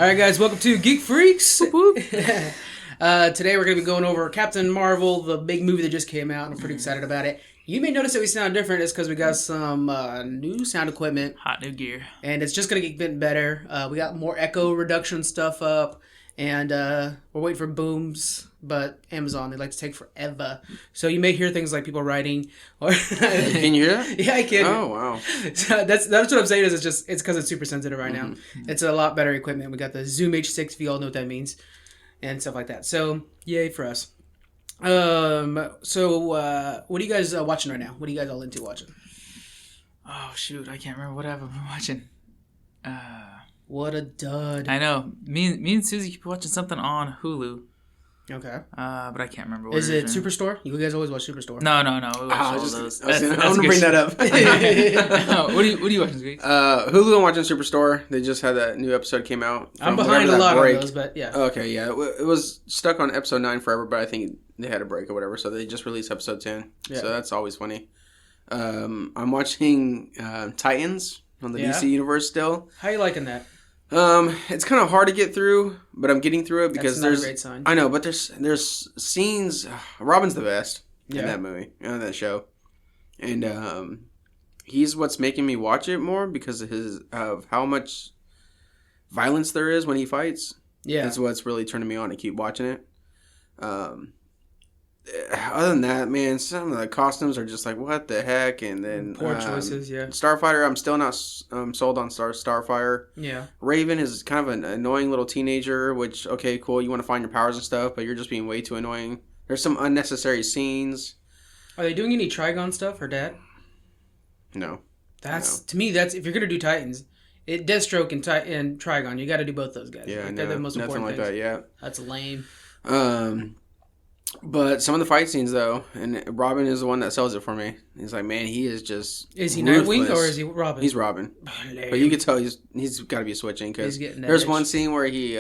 Alright guys, welcome to Geek Freaks. Today we're going to be going over Captain Marvel, the big movie that just came out, and I'm pretty excited about it. You may notice that we sound different. It's because we got some new sound equipment. Hot new gear. And it's just going to get getting better. We got more echo reduction stuff up. And we're waiting for booms. But Amazon, they like to take forever. So you may hear things like people writing. Or Can you hear that? Yeah, I can. Oh, wow. So that's what I'm saying is it's because it's super sensitive right now. It's a lot better equipment. We got the Zoom H6, if you all know what that means. And stuff like that. So, yay for us. What are you guys watching right now? What are you guys all into watching? Oh, shoot. I can't remember what I've been watching. What a dud. I know. Me and Susie keep watching something on Hulu. Okay. But I can't remember what Is it Superstore? You guys always watch Superstore? No. We watch I all was those. going to bring that up. What are you watching this week? Hulu, I'm watching Superstore. They just had that new episode came out. I'm behind a lot on those, but yeah. Okay, yeah. It was stuck on episode 9 forever, but I think they had a break or whatever, so they just released episode 10. Yeah. So that's always funny. I'm watching Titans on the DC universe still. How you liking that? It's kind of hard to get through, but I'm getting through it because there's a great sign. I know, but there's scenes. Robin's the best in that movie, in that show, and he's what's making me watch it more because of how much violence there is when he fights. Yeah, that's what's really turning me on to keep watching it. Other than that, man, some of the costumes are just like, what the heck? And then poor choices, yeah. Starfighter, I'm still not sold on Starfire. Yeah. Raven is kind of an annoying little teenager, which, okay, cool, you want to find your powers and stuff, but you're just being way too annoying. There's some unnecessary scenes. Are they doing any Trigon stuff, her dad? No. To me, that's, if you're going to do Titans, Deathstroke and Trigon, you got to do both those guys. Yeah, like, they're the most important things. Nothing like that, yeah. That's lame. But some of the fight scenes, though, and Robin is the one that sells it for me. He's like, man, he is just Is he ruthless. Nightwing or is he Robin? He's Robin. But you can tell he's got to be switching because there's one scene where he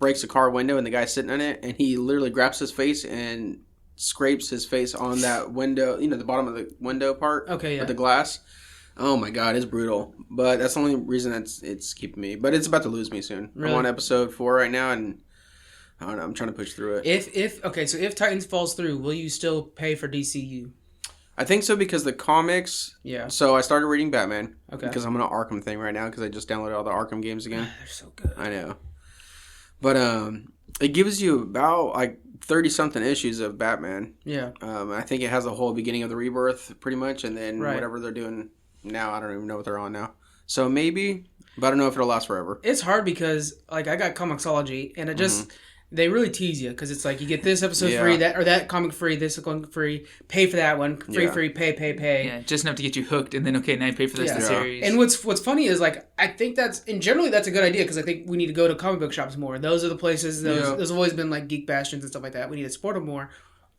breaks a car window and the guy's sitting in it and he literally grabs his face and scrapes his face on that window, the bottom of the window part of the glass. Oh my god, it's brutal. But that's the only reason it's keeping me. But it's about to lose me soon. Really? I'm on episode 4 right now and I don't know. I'm trying to push through it. If Titans falls through, will you still pay for DCU? I think so because the comics. Yeah. So I started reading Batman. Okay. Because I'm on an Arkham thing right now because I just downloaded all the Arkham games again. They're so good. I know. But it gives you about like 30-something issues of Batman. Yeah. I think it has the whole beginning of the Rebirth pretty much, and then whatever they're doing now, I don't even know what they're on now. So maybe, but I don't know if it'll last forever. It's hard because like I got Comixology and it just. They really tease you because it's like you get this episode free, that comic free, this comic free, pay for that one, free, pay. Yeah, just enough to get you hooked, and then now you pay for the rest of the series. And what's funny is like I think that's generally that's a good idea because I think we need to go to comic book shops more. Those are the places. There's always been like geek bastions and stuff like that. We need to support them more.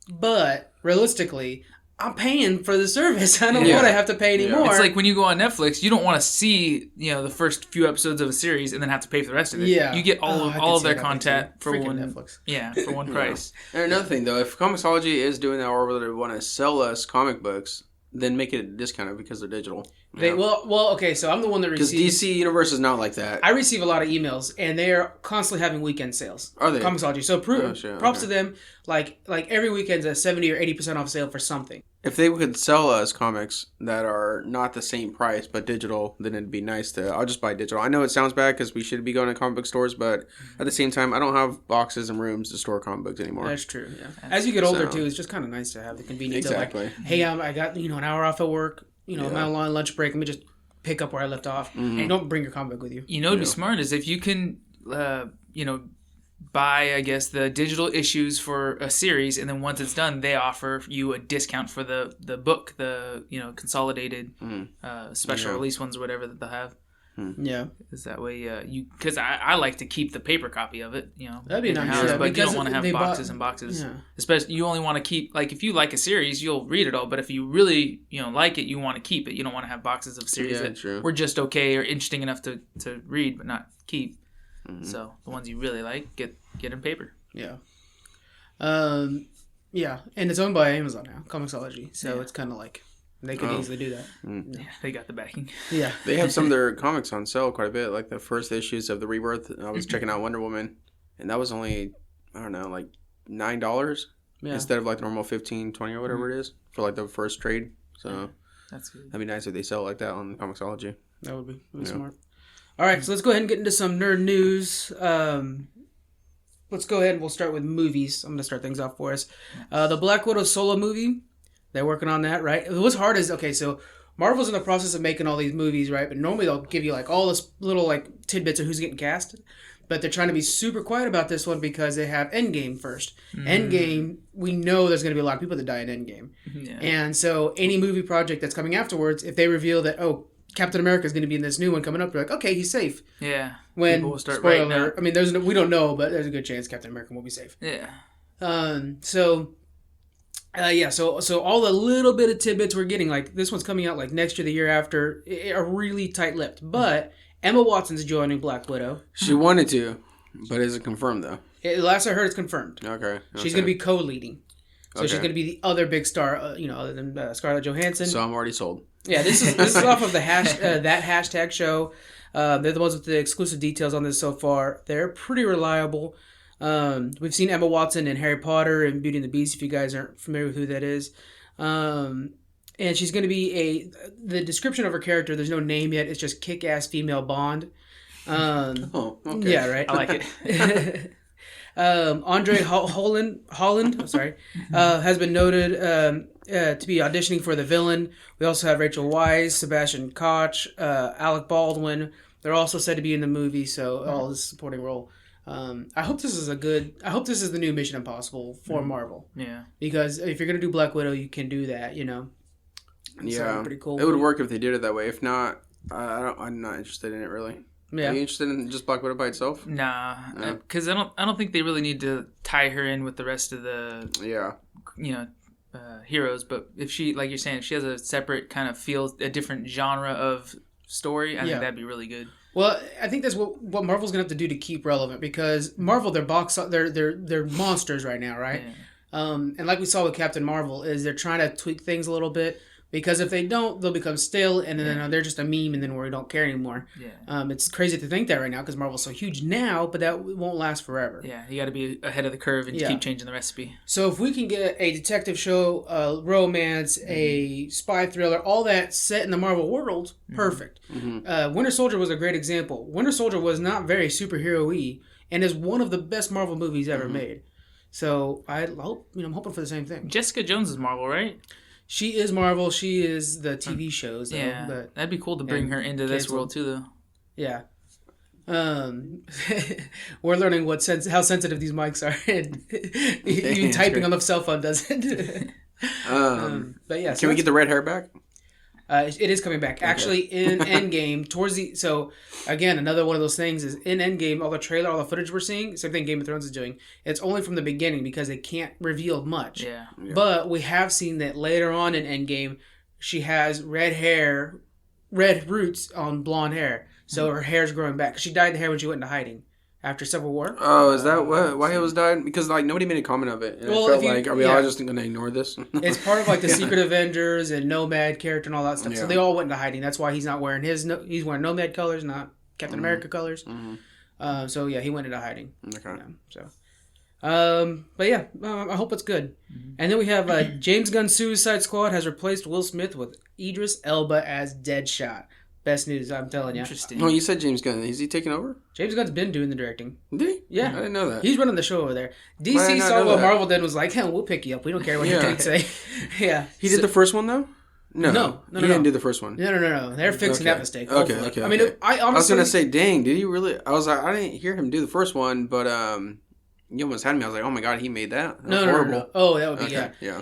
But realistically, I'm paying for the service. I don't want to have to pay anymore. It's like when you go on Netflix, you don't want to see the first few episodes of a series and then have to pay for the rest of it. Yeah. You get all of their content for one Netflix. Yeah, for one price. And another thing though, if Comixology is doing that or they want to sell us comic books, then make it discounted because they're digital. Okay, so I'm the one that receives... Because DC Universe is not like that. I receive a lot of emails, and they're constantly having weekend sales. Are they? Comixology. So props to them. Like every weekend's a 70 or 80% off sale for something. If they could sell us comics that are not the same price but digital, then it'd be nice to... I'll just buy digital. I know it sounds bad because we should be going to comic book stores, but at the same time, I don't have boxes and rooms to store comic books anymore. That's true, yeah. As you get older, too, it's just kind of nice to have the convenience of like, hey, I got an hour off at work, I'm on lunch break, let me just pick up where I left off. Mm-hmm. And don't bring your comic book with you. What'd be smart is if you can, buy, I guess, the digital issues for a series, and then once it's done, they offer you a discount for the book, the consolidated special release ones or whatever that they'll have. Yeah, is that way because I like to keep the paper copy of it. That'd be nice. But you don't want to have boxes and boxes. Yeah. Especially you only want to keep if you like a series, you'll read it all. But if you really like it, you want to keep it. You don't want to have boxes of series that were just okay or interesting enough to read but not keep. Mm-hmm. So the ones you really like, get in paper. Yeah. Yeah, and it's owned by Amazon now, Comixology. So it's kind of like They could easily do that. Yeah, they got the backing. Yeah. They have some of their comics on sale quite a bit, like the first issues of the Rebirth. I was checking out Wonder Woman, and that was only, I don't know, like $9 instead of like the normal $15, $20 or whatever it is for like the first trade. So that's good. That'd be nice if they sell it like that on Comixology. That would be smart. All right, so let's go ahead and get into some nerd news. Let's go ahead and we'll start with movies. I'm going to start things off for us. The Black Widow solo movie, they're working on that, right? What's hard is, okay, so Marvel's in the process of making all these movies, right? But normally they'll give you like all this little like tidbits of who's getting cast. But they're trying to be super quiet about this one because they have Endgame first. Endgame, we know there's going to be a lot of people that die in Endgame. Yeah. And so any movie project that's coming afterwards, if they reveal that, Captain America is going to be in this new one coming up, you're like, okay, he's safe. Yeah. When, people will start spoiler alert, I mean, we don't know, but there's a good chance Captain America will be safe. Yeah. So all the little bit of tidbits we're getting, like this one's coming out like next year, the year after, are really tight-lipped. But Emma Watson's joining Black Widow. She wanted to, but is it confirmed though? Last I heard, it's confirmed. Okay. She's going to be co-leading. So she's going to be the other big star, other than Scarlett Johansson. So I'm already sold. Yeah, this is off of the that hashtag show. They're the ones with the exclusive details on this so far. They're pretty reliable. We've seen Emma Watson in Harry Potter and Beauty and the Beast, if you guys aren't familiar with who that is. And she's going to be the description of her character, there's no name yet. It's just kick-ass female Bond. Okay. Yeah, right. I like it. Andre Holland, has been noted to be auditioning for the villain. We also have Rachel Weisz, Sebastian Koch, Alec Baldwin. They're also said to be in the movie, so all this supporting role. I hope this is the new Mission Impossible for Marvel. Yeah. Because if you're gonna do Black Widow, you can do that. Yeah. So, pretty cool. It would work if they did it that way. If not, I'm not interested in it really. Yeah. Are you interested in just Black Widow by itself? Nah, because I don't think they really need to tie her in with the rest of the heroes. But if she, like you're saying, if she has a separate kind of feel, a different genre of story, I think that'd be really good. Well, I think that's what Marvel's gonna have to do to keep relevant, because Marvel, they're monsters right now, right? Yeah. And like we saw with Captain Marvel, is they're trying to tweak things a little bit. Because if they don't, they'll become stale, and then they're just a meme, and then we don't care anymore. Yeah. It's crazy to think that right now, because Marvel's so huge now, but that won't last forever. Yeah, you got to be ahead of the curve and keep changing the recipe. So if we can get a detective show, a romance, a spy thriller, all that set in the Marvel world, perfect. Mm-hmm. Winter Soldier was a great example. Winter Soldier was not very superhero-y, and is one of the best Marvel movies ever made. So I'm hoping for the same thing. Jessica Jones is Marvel, right? She is Marvel. She is the TV shows. Though, yeah, but that'd be cool to bring her into this world too, though. Yeah. We're learning how sensitive these mics are, and even typing on the cell phone doesn't. But yeah, can we get the red hair back? It is coming back. Actually, in Endgame, so again, another one of those things is in Endgame, all the trailer, all the footage we're seeing, same thing Game of Thrones is doing, it's only from the beginning because they can't reveal much. Yeah. But we have seen that later on in Endgame, she has red roots on blonde hair. So her hair's growing back. She dyed the hair when she went into hiding after Civil War. Oh, is that why it was dyed? Because nobody made a comment of it. And I felt are we all just going to ignore this? It's part of the Secret Avengers and Nomad character and all that stuff. Yeah. So they all went into hiding. That's why he's not wearing he's wearing Nomad colors, not Captain America colors. Mm-hmm. So yeah, he went into hiding. Okay. I hope it's good. Mm-hmm. And then we have James Gunn's Suicide Squad has replaced Will Smith with Idris Elba as Deadshot. Best news, I'm telling you. Interesting. Oh, you said James Gunn. Is he taking over? James Gunn's been doing the directing. Did he? Yeah. I didn't know that. He's running the show over there. DC saw what Marvel did and was like, hell, we'll pick you up. We don't care what you can say. Yeah. He did the first one, though? No. He didn't do the first one. No. They're fixing that mistake. Okay. I mean, I was going to say, dang, did he really? I was like, I didn't hear him do the first one, but you almost had me. I was like, oh my god, he made that. That was horrible. No. Oh, that would be, yeah.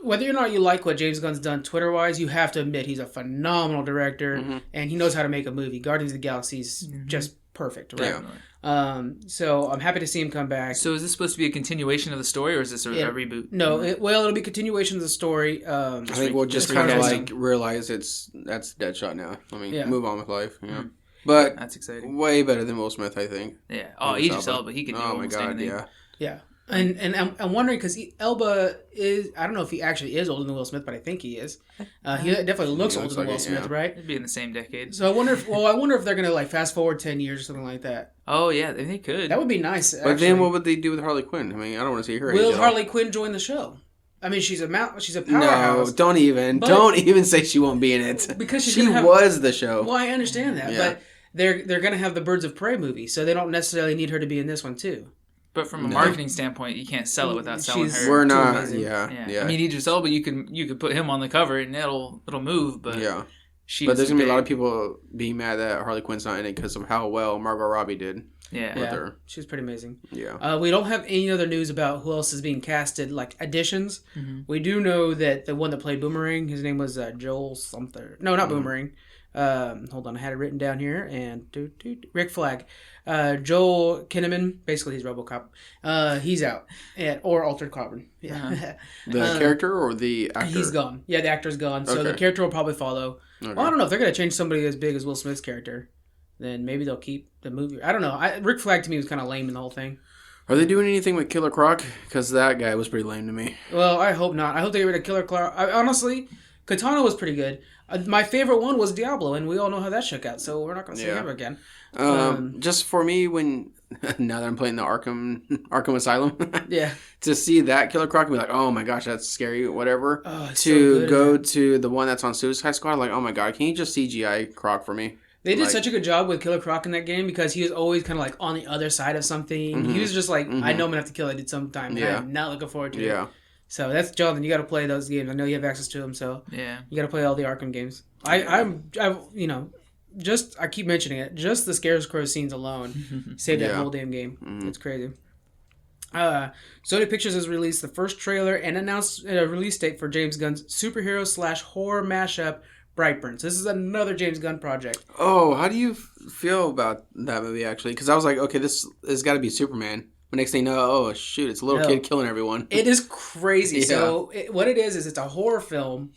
Whether or not you like what James Gunn's done Twitter-wise, you have to admit he's a phenomenal director, and he knows how to make a movie. Guardians of the Galaxy is just perfect, right? Yeah. So I'm happy to see him come back. So is this supposed to be a continuation of the or is this a reboot? No, it'll be a continuation of the story. I think we'll just kind of realize that's Deadshot now. I mean, move on with life. Yeah. Mm-hmm. But that's exciting. Way better than Will Smith, I think. Yeah. Oh, Idris Elba, he can do almost anything. Yeah. And I'm wondering because Elba is, I don't know if he actually is older than Will Smith, but I think he is. He definitely looks older than Will Smith, right? It'd be in the same decade. So I wonder if they're gonna like fast forward 10 years or something like that. Oh yeah, they could. That would be nice. But then what would they do with Harley Quinn? I mean, I don't want to see her. Will Harley Quinn join the show? I mean, she's a powerhouse. No, don't even say she won't be in it. Because she was the show. Well, I understand that, but they're gonna have the Birds of Prey movie, so they don't necessarily need her to be in this one too. But from a marketing standpoint, you can't sell it without selling her. We're not. Yeah. I mean, Idris Elba, you could put him on the cover and it'll move. But yeah. But there's gonna be a lot of people being mad that Harley Quinn's not in it because of how well Margot Robbie did. Yeah. With her. She was pretty amazing. Yeah. We don't have any other news about who else is being casted, like additions. Mm-hmm. We do know that the one that played Boomerang, his name was Joel something. No, not Boomerang. Hold on, I had it written down here. And Rick Flag. Joel Kinnaman, basically he's RoboCop. He's out. Or Altered Carbon. Yeah. The character or the actor? He's gone. Yeah, the actor's gone. So the character will probably follow. Okay. Well, I don't know if they're going to change somebody as big as Will Smith's character. Then maybe they'll keep the movie. I don't know. Rick Flag to me was kind of lame in the whole thing. Are they doing anything with Killer Croc? Because that guy was pretty lame to me. Well, I hope not. I hope they get rid of Killer Croc. Honestly, Katana was pretty good. My favorite one was Diablo, and we all know how that shook out, so we're not going to see him again. Just for me, now that I'm playing the Arkham Asylum, yeah, to see that Killer Croc and be like, oh my gosh, that's scary, whatever. To go to the one that's on Suicide Squad, like, oh my god, can you just CGI Croc for me? They did such a good job with Killer Croc in that game because he was always kind of like on the other side of something. Mm-hmm. He was just like, I know I'm going to have to kill it sometime. Yeah. I'm not looking forward to it. So that's Jonathan. You got to play those games. I know you have access to them, so you got to play all the Arkham games. I keep mentioning it. Just the Scarecrow scenes alone saved that whole damn game. Mm-hmm. It's crazy. Sony Pictures has released the first trailer and announced a release date for James Gunn's superhero/horror mashup Brightburn. So this is another James Gunn project. Oh, how do you feel about that movie, actually? Because I was like, okay, this has got to be Superman. But next thing you know, oh, shoot, it's a little kid killing everyone. It is crazy. Yeah. So what it is it's a horror film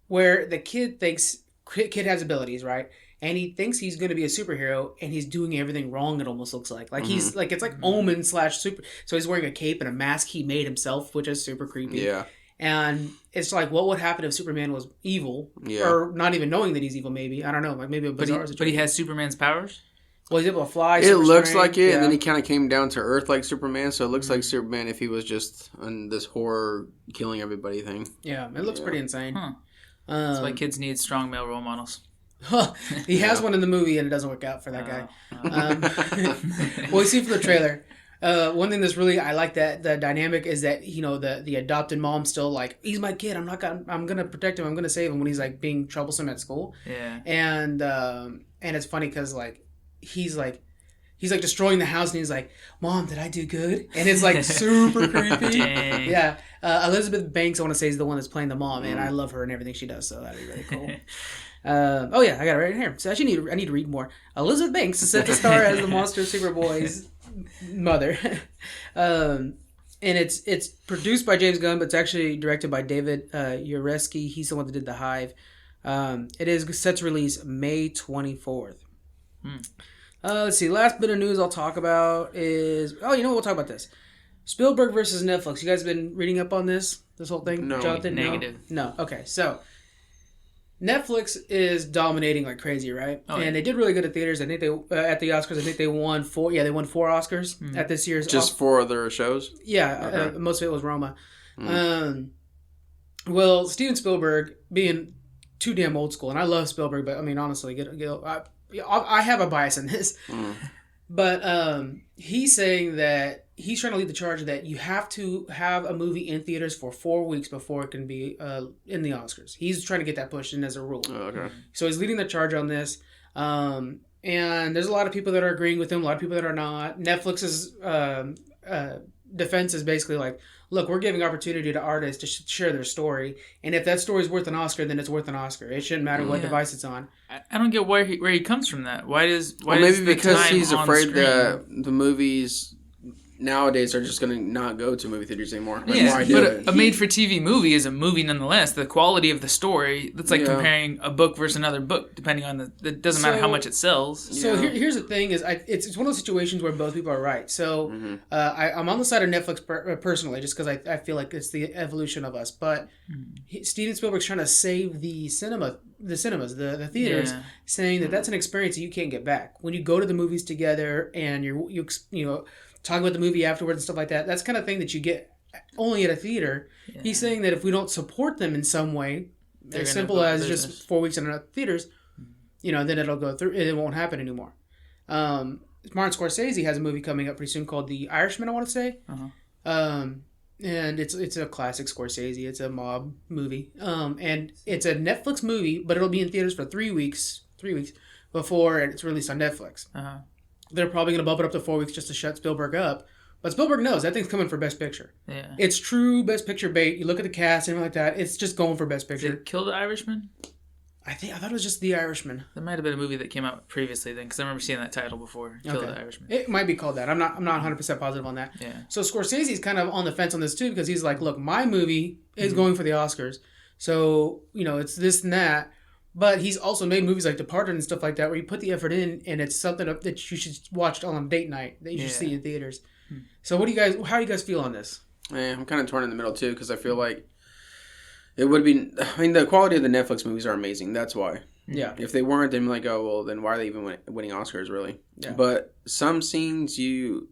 where the kid has abilities, right? And he thinks he's going to be a superhero, and he's doing everything wrong, it almost looks like. Like, he's like, it's like Omen / super. So he's wearing a cape and a mask he made himself, which is super creepy. Yeah. And it's like, what would happen if Superman was evil? Yeah. Or not even knowing that he's evil, maybe. I don't know. Like, maybe a bizarre situation. But he has Superman's powers? Well, he's able to fly. It looks like it, and then he kind of came down to Earth like Superman, so it looks like Superman if he was just on this horror killing everybody thing. Yeah, it looks pretty insane. Huh. That's why kids need strong male role models. He has one in the movie, and it doesn't work out for that guy. Well, you see from the trailer, one thing that's really, I like that the dynamic is that, you know, the adopted mom's still like, he's my kid, I'm gonna protect him, I'm gonna save him when he's like being troublesome at school. Yeah. And it's funny because like he's like destroying the house, and he's like, Mom, did I do good? And it's like super creepy. Dang. Yeah. Elizabeth Banks, I want to say, is the one that's playing the mom, and I love her and everything she does, so that'd be really cool. Oh yeah, I got it right here. So I need to read more. Elizabeth Banks is set to star as the Monster Superboy's mother. And it's produced by James Gunn, but it's actually directed by David Yareski. He's the one that did The Hive. It is set to release May 24th. Let's see. Last bit of news I'll talk about is... Oh, you know what? We'll talk about this. Spielberg versus Netflix. You guys been reading up on this whole thing? No. Jonathan? Negative. No. Okay, so... Netflix is dominating like crazy, right? Oh, and they did really good at theaters. I think they at the Oscars. I think they won 4. Yeah, they won 4 Oscars at this year's. Just 4 other shows. Yeah, okay. Most of it was Roma. Well, Steven Spielberg being too damn old school, and I love Spielberg, but I mean honestly, I have a bias in this. But he's saying that he's trying to lead the charge that you have to have a movie in theaters for 4 weeks before it can be in the Oscars. He's trying to get that pushed in as a rule. Oh, okay. So he's leading the charge on this. And there's a lot of people that are agreeing with him, a lot of people that are not. Netflix's defense is basically like, look, we're giving opportunity to artists to share their story. And if that story is worth an Oscar, then it's worth an Oscar. It shouldn't matter what device it's on. I don't get where he comes from that. Why maybe because he's afraid that the movies nowadays are just going to not go to movie theaters anymore. Like, yeah, but a made-for-TV movie is a movie nonetheless. The quality of the story, that's like comparing a book versus another book, depending on it doesn't matter how much it sells. So here's the thing is, it's one of those situations where both people are right. So I'm on the side of Netflix personally, just because I feel like it's the evolution of us. But Steven Spielberg's trying to save the cinemas, the theaters, saying that that's an experience that you can't get back. When you go to the movies together and you talk about the movie afterwards and stuff like that, that's the kind of thing that you get only at a theater. Yeah. He's saying that if we don't support them in some way, as simple as just 4 weeks in theaters, then it'll go through. It won't happen anymore. Martin Scorsese has a movie coming up pretty soon called The Irishman, I want to say. And it's a classic Scorsese. It's a mob movie. And it's a Netflix movie, but it'll be in theaters for 3 weeks before it's released on Netflix. They're probably going to bump it up to 4 weeks just to shut Spielberg up. But Spielberg knows that thing's coming for Best Picture. Yeah. It's true Best Picture bait. You look at the cast and everything like that. It's just going for Best Picture. Did it kill The Irishman? I thought it was just The Irishman. There might have been a movie that came out previously then, because I remember seeing that title before. Kill The Irishman. It might be called that. I'm not 100% positive on that. Yeah. So Scorsese's kind of on the fence on this too, because he's like, look, my movie is going for the Oscars. So, it's this and that. But he's also made movies like Departed and stuff like that, where you put the effort in, and it's something that you should watch on a date night that you should see in theaters. So, how do you guys feel on this? I'm kind of torn in the middle too, because I feel like it would be. I mean, the quality of the Netflix movies are amazing. That's why. Yeah. If they weren't, then I'm like, oh well, then why are they even winning Oscars, really? Yeah. But some scenes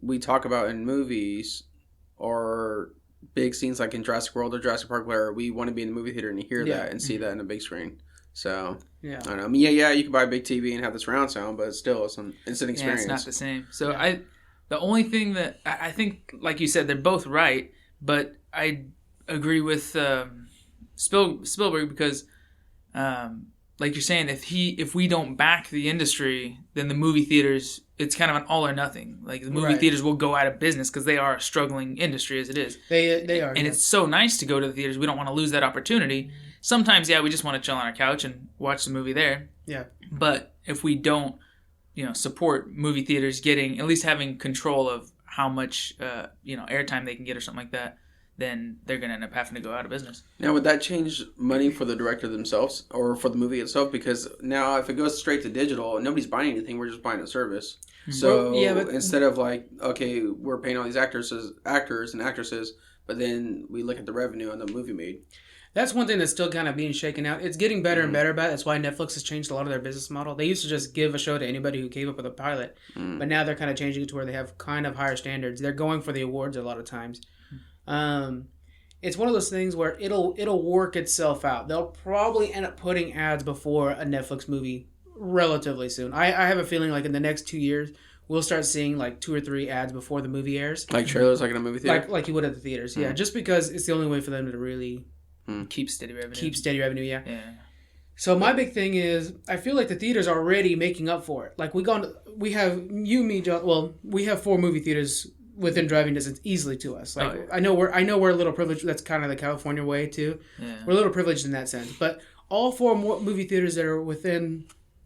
we talk about in movies are big scenes, like in Jurassic World or Jurassic Park, where we want to be in the movie theater and hear that and see that in a big screen. So, I don't know. I mean, you can buy a big TV and have the surround sound, but still, it's an experience. Yeah, it's not the same. So, the only thing that I think, like you said, they're both right, but I agree with Spielberg because, like you're saying, if we don't back the industry, then the movie theaters, it's kind of an all or nothing. Like, the movie theaters will go out of business because they are a struggling industry as it is. They are. And it's so nice to go to the theaters. We don't want to lose that opportunity. Sometimes, we just want to chill on our couch and watch the movie there. Yeah. But if we don't, support movie theaters at least having control of how much, airtime they can get or something like that, then they're going to end up having to go out of business. Now, would that change money for the director themselves or for the movie itself? Because now if it goes straight to digital, nobody's buying anything. We're just buying a service. So instead of like, okay, we're paying all these actors and actresses, but then we look at the revenue on the movie made. That's one thing that's still kind of being shaken out. It's getting better and better about it. That's why Netflix has changed a lot of their business model. They used to just give a show to anybody who came up with a pilot. But now they're kind of changing it to where they have kind of higher standards. They're going for the awards a lot of times. It's one of those things where it'll work itself out. They'll probably end up putting ads before a Netflix movie relatively soon. I have a feeling like in the next 2 years, we'll start seeing like 2 or 3 ads before the movie airs. Like trailers like in a movie theater? Like you would at the theaters, yeah. Just because it's the only way for them to really... Keep steady revenue. Yeah. So my big thing is, I feel like the theaters are already making up for it. Like we have 4 movie theaters within driving distance easily to us. Like I know we're a little privileged. That's kind of the California way too. Yeah. We're a little privileged in that sense. But all 4 movie theaters that are within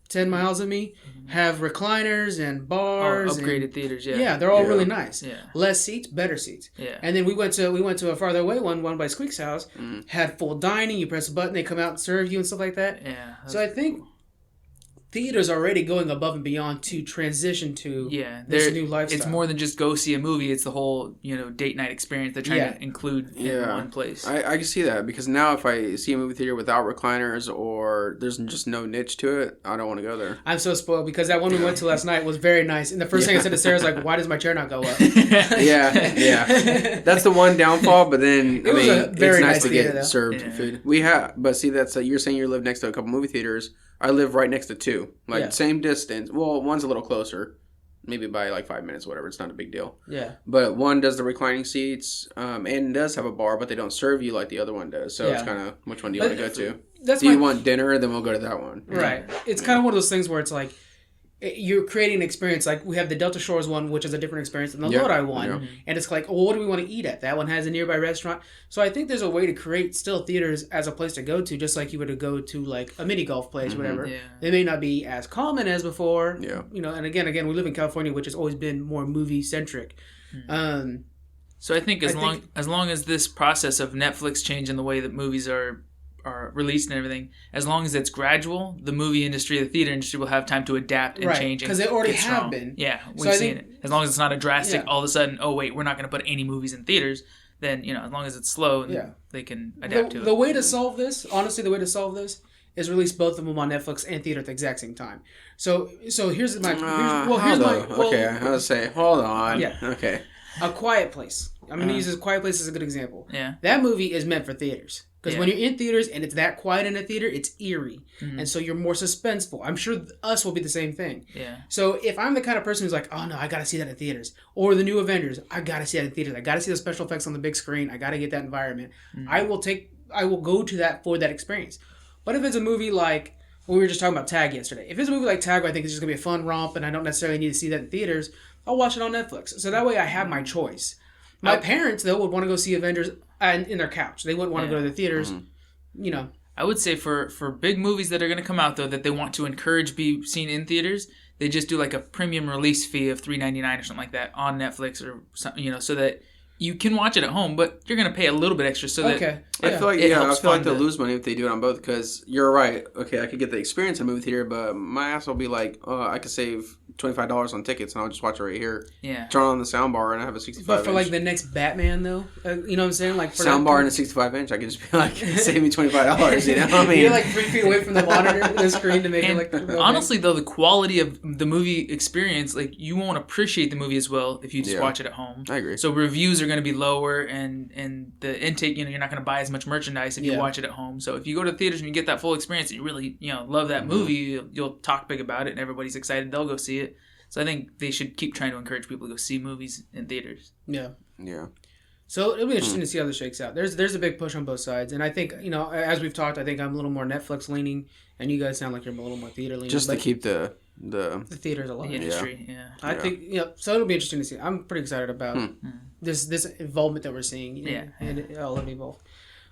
10 miles of me have recliners and bars, upgraded theaters. Yeah, they're all really nice. Yeah, less seats, better seats. Yeah, and then we went to a farther away one by Squeak's house. Had full dining. You press a button, they come out and serve you and stuff like that. Yeah, so I think theaters are already going above and beyond to transition to this new lifestyle. It's more than just go see a movie. It's the whole date night experience they're trying to include in one place. I can see that because now if I see a movie theater without recliners or there's just no niche to it, I don't want to go there. I'm so spoiled because that one we went to last night was very nice. And the first thing I said to Sarah was like, why does my chair not go up? Yeah. That's the one downfall, but then it's nice to get served food. But see, that's you're saying you live next to a couple movie theaters. I live right next to 2. Same distance. Well, one's a little closer. Maybe by like 5 minutes, whatever. It's not a big deal. Yeah. But one does the reclining seats and does have a bar, but they don't serve you like the other one does. So it's kind of, which one do you want to go to? Do you want dinner? Then we'll go to that one. Right. It's kind of one of those things where it's like, you're creating an experience. Like we have the Delta Shores one, which is a different experience than the Lodi one, and it's like, well, what do we want to eat at? That one has a nearby restaurant, so I think there's a way to create still theaters as a place to go to, just like you would to go to like a mini golf place, whatever. Yeah. They may not be as common as before, and again, we live in California, which has always been more movie centric. So I think as long as this process of Netflix changing the way that movies are released and everything, as long as it's gradual, the movie industry, the theater industry will have time to adapt and change. Because they already have been. Yeah, we've seen it. As long as it's not a drastic, all of a sudden, oh wait, we're not going to put any movies in theaters, then, as long as it's slow, they can adapt to it. The way to solve this, honestly, is release both of them on Netflix and theater at the exact same time. So here's my... okay, I was say, hold on. Yeah. Okay. A Quiet Place. I'm going to use Quiet Place as a good example. Yeah. That movie is meant for theaters. Because when you're in theaters and it's that quiet in a theater, it's eerie. Mm-hmm. And so you're more suspenseful. I'm sure Us will be the same thing. Yeah. So if I'm the kind of person who's like, oh no, I got to see that in theaters. Or the new Avengers, I got to see that in theaters. I got to see the special effects on the big screen. I got to get that environment. Mm-hmm. I will go to that for that experience. But if it's a movie like, we were just talking about Tag yesterday. If it's a movie like Tag where I think it's just going to be a fun romp and I don't necessarily need to see that in theaters, I'll watch it on Netflix. So that way I have my choice. My parents, though, would want to go see Avengers in their couch. They wouldn't want to go to the theaters. Mm-hmm. I would say for big movies that are going to come out, though, that they want to encourage be seen in theaters, they just do like a premium release fee of $3.99 or something like that on Netflix or something, so that you can watch it at home, but you're going to pay a little bit extra so that I feel like they'll lose money if they do it on both, because you're right. Okay, I could get the experience in a movie theater, but my ass will be like, oh, I could save $25 on tickets and I'll just watch it right here. Yeah. Turn on the soundbar and I have a 65 But for like the next Batman, though, you know what I'm saying? Like for soundbar and a 65-inch, I could just be like, save me $25. You know what I mean? You're like 3 feet away from the monitor, the screen to make it like. Honestly, though, the quality of the movie experience, like you won't appreciate the movie as well if you just watch it at home. I agree. So reviews are going to be lower, and the intake, you're not going to buy as much merchandise if you watch it at home. So if you go to the theaters and you get that full experience and you really love that movie, you'll talk big about it and everybody's excited. They'll go see it. So I think they should keep trying to encourage people to go see movies in theaters. Yeah. Yeah. So it'll be interesting to see how this shakes out. There's a big push on both sides, and I think as we've talked, I think I'm a little more Netflix leaning, and you guys sound like you're a little more theater leaning. Just to keep the theaters alive. The industry. Yeah. I think So it'll be interesting to see. I'm pretty excited about this involvement that we're seeing. And all of evolve.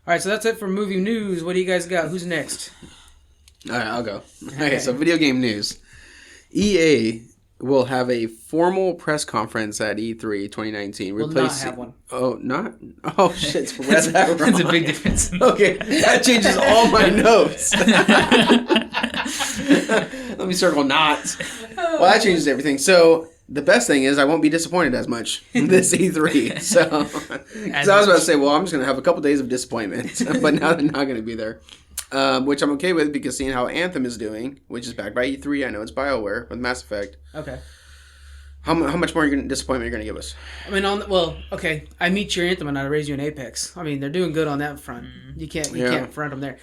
All right, so that's it for movie news. What do you guys got? Who's next? All right, I'll go. Okay, so video game news. EA will have a formal press conference at E3 2019. Will not have one. Oh, not? Oh, shit. That's a big difference. Okay, that changes all my notes. Let me circle not. Well, that changes everything. So the best thing is I won't be disappointed as much this E3. So, because I was about to say, well, I'm just going to have a couple days of disappointment. But now they're not going to be there. Which I'm okay with, because seeing how Anthem is doing, which is backed by E3, I know it's BioWare with Mass Effect. Okay. How much more disappointment are you going to give us? I mean, okay, I meet your Anthem and I raise you an Apex. I mean, they're doing good on that front. You can't front them there.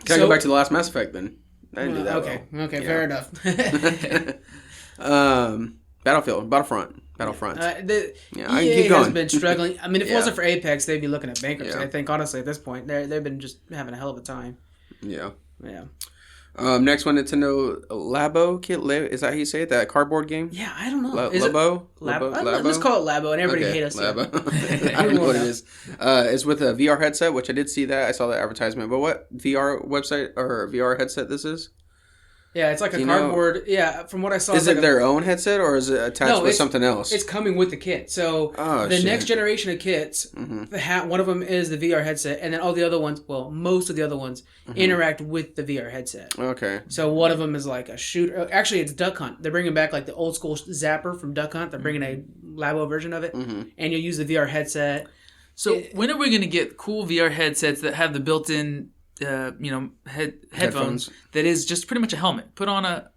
Can I go back to the last Mass Effect then? I didn't do that Okay, fair enough. Battlefront. EA keep going. has been struggling. I mean, if it wasn't for Apex, they'd be looking at bankruptcy. I think, honestly, at this point, they've been just having a hell of a time. Yeah. Yeah. Next one, Nintendo Labo kit. Is that how you say it? That cardboard game? Yeah, I don't know. Labo? Let's call it Labo, and everybody hate us. Labo. I don't know what it is. It's with a VR headset, which I did see that. I saw that advertisement. But what VR website or VR headset this is? Yeah, it's like a cardboard. Yeah, from what I saw. Is it their own headset, or is it attached with something else? It's coming with the kit. So next generation of kits, one of them is the VR headset, and then all the other ones, most of the other ones, interact with the VR headset. Okay. So one of them is like a shooter. Actually, it's Duck Hunt. They're bringing back like the old school Zapper from Duck Hunt. They're bringing a Labo version of it, and you'll use the VR headset. So when are we going to get cool VR headsets that have the built-in headphones that is just pretty much a helmet? Put on a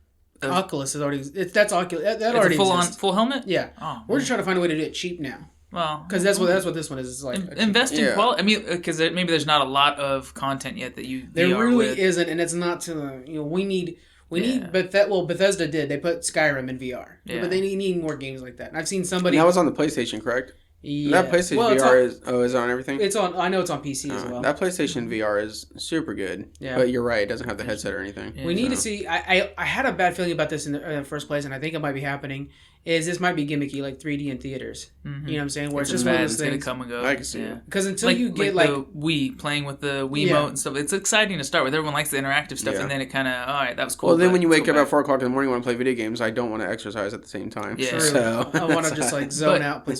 Oculus is already that's Oculus that already exists. Full helmet. Yeah. We're just trying to find a way to do it cheap now. Well, because that's what this one is. It's like invest in quality. I mean, because maybe there's not a lot of content yet that you. There really isn't, and it's not to the we need. Bethesda did. They put Skyrim in VR, but they need more games like that. And I've seen somebody. And that was on the PlayStation, correct? Yeah. That PlayStation VR is it on everything? It's on. I know it's on PC as well. That PlayStation VR is super good. Yeah. But you're right, it doesn't have the headset or anything. We need to see. I had a bad feeling about this in the first place, and I think it might be happening. is this might be gimmicky, like 3D in theaters. Mm-hmm. You know what I'm saying? Where it's just one of those things. It's gonna come and go. I can see it. Because until you get like the Wii, playing with the Wiimote and stuff, it's exciting to start with. Everyone likes the interactive stuff, and then it kind of, all right, that was cool. Well, then when you wake up at 4 o'clock in the morning, you want to play video games. I don't want to exercise at the same time. Yeah. So I want to just like zone out. Play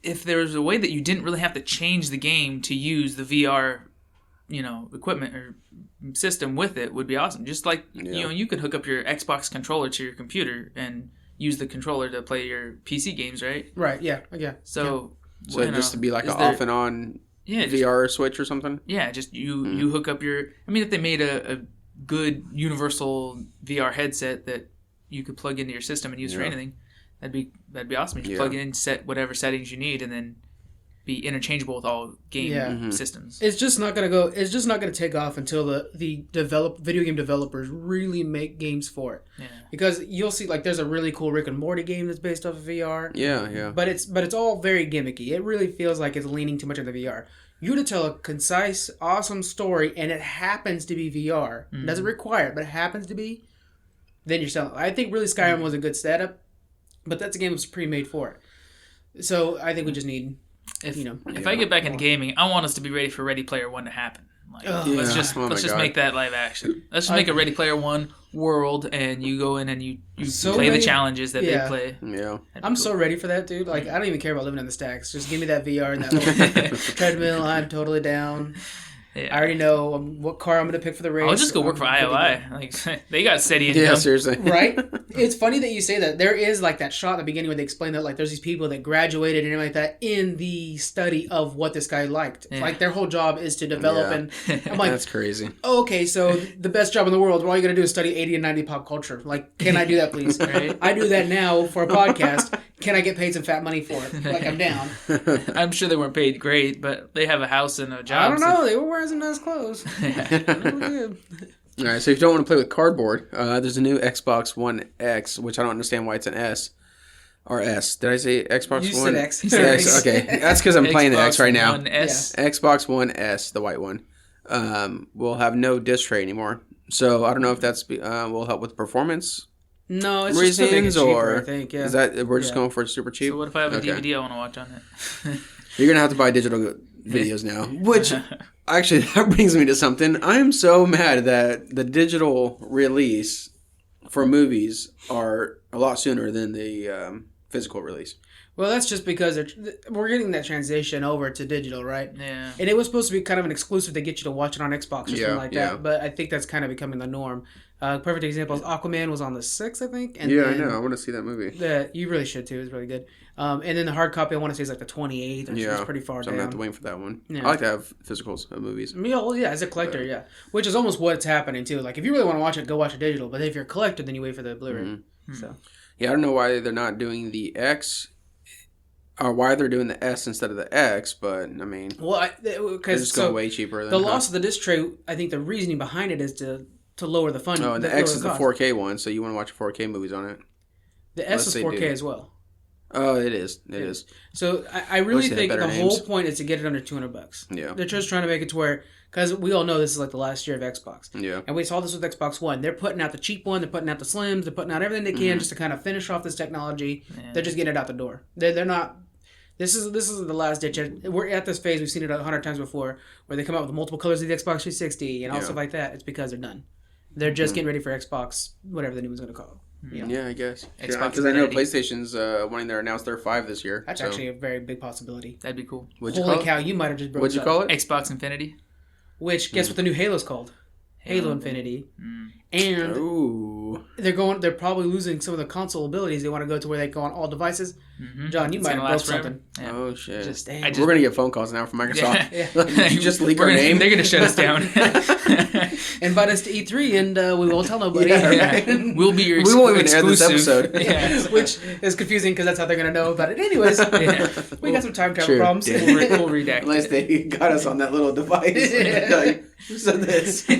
if there was a way that you didn't really have to change the game to use the VR, equipment or system with it, would be awesome. Just like you could hook up your Xbox controller to your computer and use the controller to play your PC games, right? Right. Yeah. So just to be like an off and on VR switch or something. Yeah. Just you hook up your. I mean, if they made a good universal VR headset that you could plug into your system and use for anything, that'd be awesome. You could plug it in, set whatever settings you need, and then be interchangeable with all game systems. It's just not gonna take off until the video game developers really make games for it. Yeah. Because you'll see, like, there's a really cool Rick and Morty game that's based off of VR. Yeah. But it's all very gimmicky. It really feels like it's leaning too much into VR. You to tell a concise, awesome story, and it happens to be VR. It doesn't require it, but it happens to be. Then you're selling. I think really Skyrim was a good setup, but that's a game that's pre-made for it. So I think we just need. If I get back into gaming, I want us to be ready for Ready Player One to happen. Like, let's just make that live action. Let's just make a Ready Player One world, and you go in and you play the challenges that they play. Yeah, I'm so ready for that, dude. Like, I don't even care about living in the stacks. Just give me that VR and that little treadmill. I'm totally down. Yeah. I already know what car I'm going to pick for the race. I'll just go work for IOI. Like, they got steady income. Yeah, seriously. Right? It's funny that you say that. There is like that shot at the beginning where they explain that like there's these people that graduated and everything like that in the study of what this guy liked. Yeah. Like their whole job is to develop and I'm like, that's crazy. Oh, okay, so the best job in the world, all you got to do is study 80 and 90 pop culture. Like, can I do that, please? Right? I do that now for a podcast. Can I get paid some fat money for it? Like, I'm down. I'm sure they weren't paid great, but they have a house and a job. I don't know. They were wearing some nice clothes. All right, so if you don't want to play with cardboard, there's a new Xbox One X, which I don't understand why it's an S. Or S. Did I say Xbox you One? Said X. X. Okay, that's because I'm playing the X right now. One S. Yeah. Xbox One S, the white one, will have no disc tray anymore. So I don't know if that's will help with performance. No, it's reasons, just to make it cheaper, or I think. Yeah. Is that we're just going for super cheap? So what if I have a DVD I want to watch on it? You're gonna have to buy digital videos now, which actually that brings me to something. I am so mad that the digital release for movies are a lot sooner than the physical release. Well, that's just because we're getting that transition over to digital, right? Yeah. And it was supposed to be kind of an exclusive to get you to watch it on Xbox or something like that. But I think that's kind of becoming the norm. Perfect example is Aquaman was on the 6th, I think. And I know. I want to see that movie. You really should, too. It's really good. And then the hard copy, I want to say, is like the 28th. It's pretty far down. So I'm going to have to wait for that one. Yeah. I like to have physicals of movies. As a collector, yeah. Which is almost what's happening, too. Like, if you really want to watch it, go watch it digital. But if you're a collector, then you wait for the Blu-ray. Mm-hmm. So. Yeah, I don't know why they're not doing the X... or why they're doing the S instead of the X, but I mean, they're just going way cheaper. The loss of the disc tray, I think the reasoning behind it is to lower the funding. Oh, and the X is the 4K one, so you want to watch 4K movies on it. The S is 4K as well. Oh, it is. It is. So I really think the whole point is to get it under $200. Yeah. They're just trying to make it to where, because we all know this is like the last year of Xbox. Yeah. And we saw this with Xbox One. They're putting out the cheap one. They're putting out the Slims. They're putting out everything they can just to kind of finish off this technology. Yeah. They're just getting it out the door. They're not. This is the last ditch. We're at this phase. We've seen it 100 times before, where they come out with multiple colors of the Xbox 360 and all stuff like that. It's because they're done. They're just getting ready for Xbox, whatever the new one's going to call it. You know? Yeah, I guess. Because I know PlayStation's wanting to announce their 5 this year. That's actually a very big possibility. That'd be cool. Holy cow, you might have just broke What'd you call it? Xbox Infinity. Which, guess what the new Halo's called? Halo Infinity. And they're probably losing some of the console abilities. They want to go to where they go on all devices. Mm-hmm. John, you might have broke something. Yeah. Oh shit! We're gonna get phone calls now from Microsoft. You just leak our name. They're gonna shut us down. Invite us to E3 and we won't tell nobody. We'll be your we won't even air this episode. Which is confusing because that's how they're gonna know about it. Anyways, we got some time travel problems. We'll redact. Unless they got us on that little device. Like, who said this?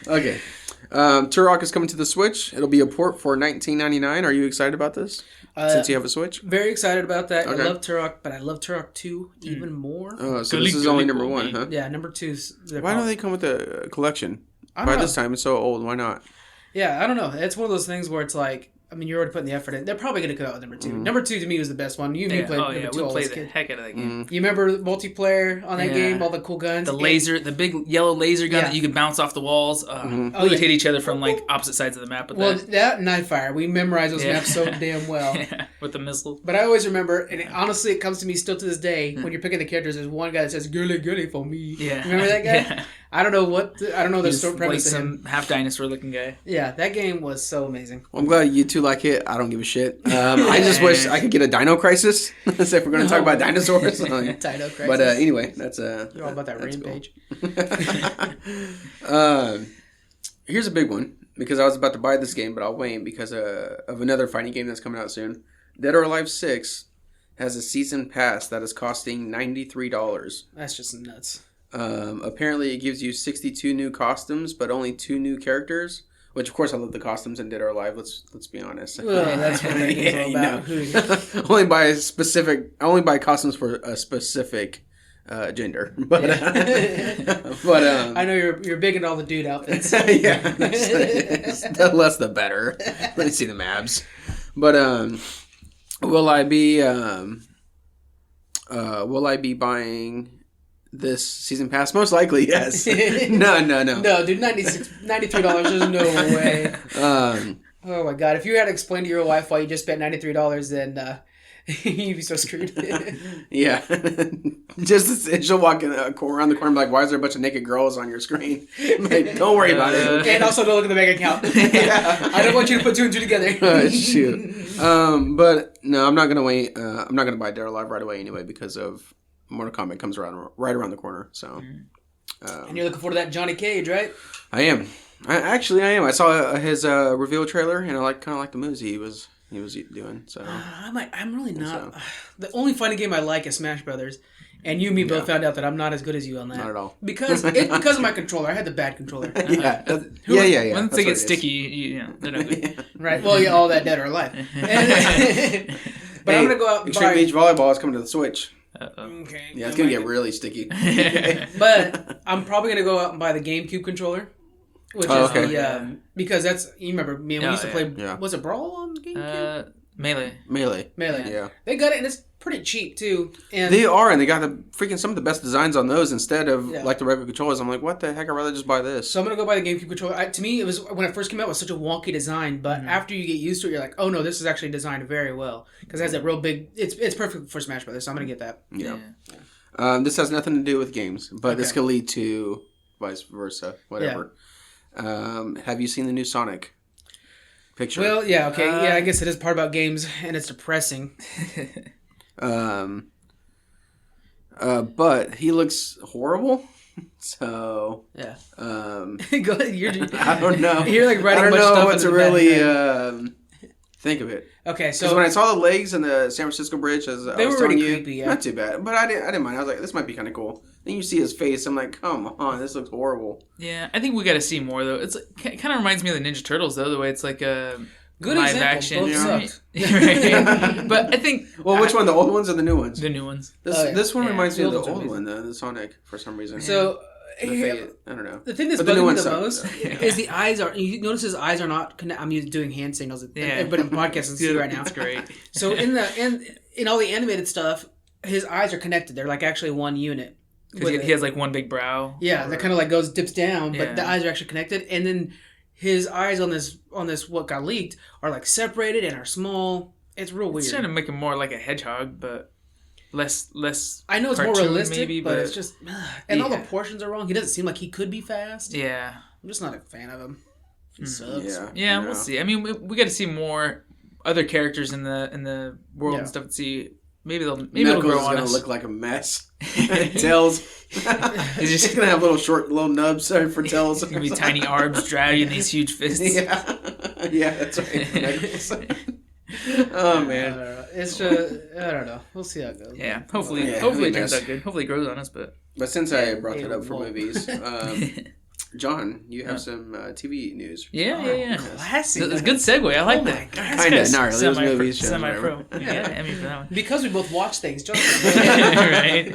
Okay. Turok is coming to the Switch. It'll be a port for $19.99. Are you excited about this? Since you have a Switch? Very excited about that. Okay. I love Turok, but I love Turok 2 even more. Oh, so this is only number 1, huh? Yeah, number 2's... Why don't they come with a collection? By this time, it's so old. Why not? Yeah, I don't know. It's one of those things where it's like... I mean, you're already putting the effort in. They're probably going to come out with number 2. Number 2 to me was the best one. You and me played number 2 all we as played the kids. heck out of that game. You remember multiplayer on that game? All the cool guns? The big yellow laser gun that you could bounce off the walls. We would hit each other from like opposite sides of the map with that and Knife Fire. We memorized those maps so damn well. With the missile. But I always remember, and honestly, it comes to me still to this day, when you're picking the characters, there's one guy that says, girly, girly for me. Yeah. Remember that guy? Yeah. I don't know the story premise of him. Some half dinosaur looking guy. Yeah, that game was so amazing. Well, I'm glad you two like it. I don't give a shit. I just wish I could get a Dino Crisis. If we're going to talk about dinosaurs. Dino Crisis. But anyway, that's you're all about that rampage. Cool. Here's a big one because I was about to buy this game, but I'll wait because of another fighting game that's coming out soon. Dead or Alive 6 has a season pass that is costing $93. That's just nuts. Apparently, it gives you 62 new costumes, but only 2 new characters. Which, of course, I love the costumes in Dead or Alive. Let's be honest. Well, that's what it's all about. I only buy costumes for a specific gender. But I know you're big in all the dude outfits. Yeah, the less the better. Let me see the abs. But will I be buying this season pass? Most likely, yes. No. No, dude, $93. There's no way. Oh my god! If you had to explain to your wife why you just spent $93, then you'd be so screwed. Yeah, just she'll walk in around the corner and be like, "Why is there a bunch of naked girls on your screen?" Like, don't worry about it. And also, don't look at the bank account. Yeah. I don't want you to put 2 and 2 together. Shoot. But no, I'm not gonna wait. I'm not gonna buy Dead or Alive right away anyway because of Mortal Kombat comes right around the corner. So, and you're looking forward to that Johnny Cage, right? I am. I am. I saw his reveal trailer, and I kind of like the moves he was doing. So I'm really not. The only fighting game I like is Smash Brothers, and you and me both found out that I'm not as good as you on that. Not at all. Because of my controller. I had the bad controller. Yeah. Once they get sticky, they're not good. Right. Well, all that Dead or Alive. But I'm gonna go out and Extreme Beach Volleyball is coming to the Switch. Okay. Yeah, it's gonna get really sticky. But I'm probably gonna go out and buy the GameCube controller, which is the because that's you remember me and we used to play. Yeah. Was it Brawl on GameCube? Melee. Yeah. They got it, and it's pretty cheap too. And they got some of the best designs on those instead of like the regular controllers. I'm like, what the heck? I'd rather just buy this. So I'm gonna go buy the GameCube controller. To me, it was when it first came out, it was such a wonky design, but after you get used to it, you're like, oh no, this is actually designed very well because it has that real big. It's perfect for Smash Brothers. So I'm gonna get that. Yeah. This has nothing to do with games, but this could lead to vice versa. Whatever. Yeah. Have you seen the new Sonic picture? Well, yeah. Okay. Yeah, I guess it is part about games, and it's depressing. But he looks horrible. So yeah. Go ahead. I don't know. You're like writing I don't much know stuff what to really think of it. Okay, so because when I saw the legs and the San Francisco Bridge, as I was telling you, creepy, not too bad. But I didn't mind. I was like, this might be kind of cool. Then you see his face. I'm like, come on, this looks horrible. Yeah, I think we got to see more though. It's kind of reminds me of the Ninja Turtles though, the way it's like a good live example. action. Both sucked. Right? But I think which one? The old ones or the new ones? The new ones. This one reminds me of the old one, the Sonic, for some reason. So. I don't know. The thing that's bugging me the most is the eyes are. You notice his eyes are not connected. I'm doing hand signals. Everybody in podcast can see right now. That's great. So in all the animated stuff, his eyes are connected. They're like actually one unit. Because he has like one big brow. Yeah, that kind of like dips down, but the eyes are actually connected. And then his eyes on this what got leaked are like separated and are small. It's real weird. It's trying to make him more like a hedgehog, but. Less. I know it's more realistic, maybe, but it's just and all the portions are wrong. He doesn't seem like he could be fast. Yeah, I'm just not a fan of him. He sucks. Yeah, we'll see. I mean, we got to see more other characters in the world and stuff to see. Maybe it'll grow on us. Gonna look like a mess. Tails. He's just gonna have little nubs for tails. It's gonna be tiny arms dragging these huge fists. Yeah, that's right. Oh man, it's just I don't know. We'll see how it goes. Yeah, hopefully it turns out good. Hopefully it grows on us, but since I brought that up for movies, John, you have some TV news. Yeah. Classic. It's a good segue. I like that. Kinda, not really. It was movies. Semi-pro. Yeah, Emmy for that one. Because we both watch things. Right.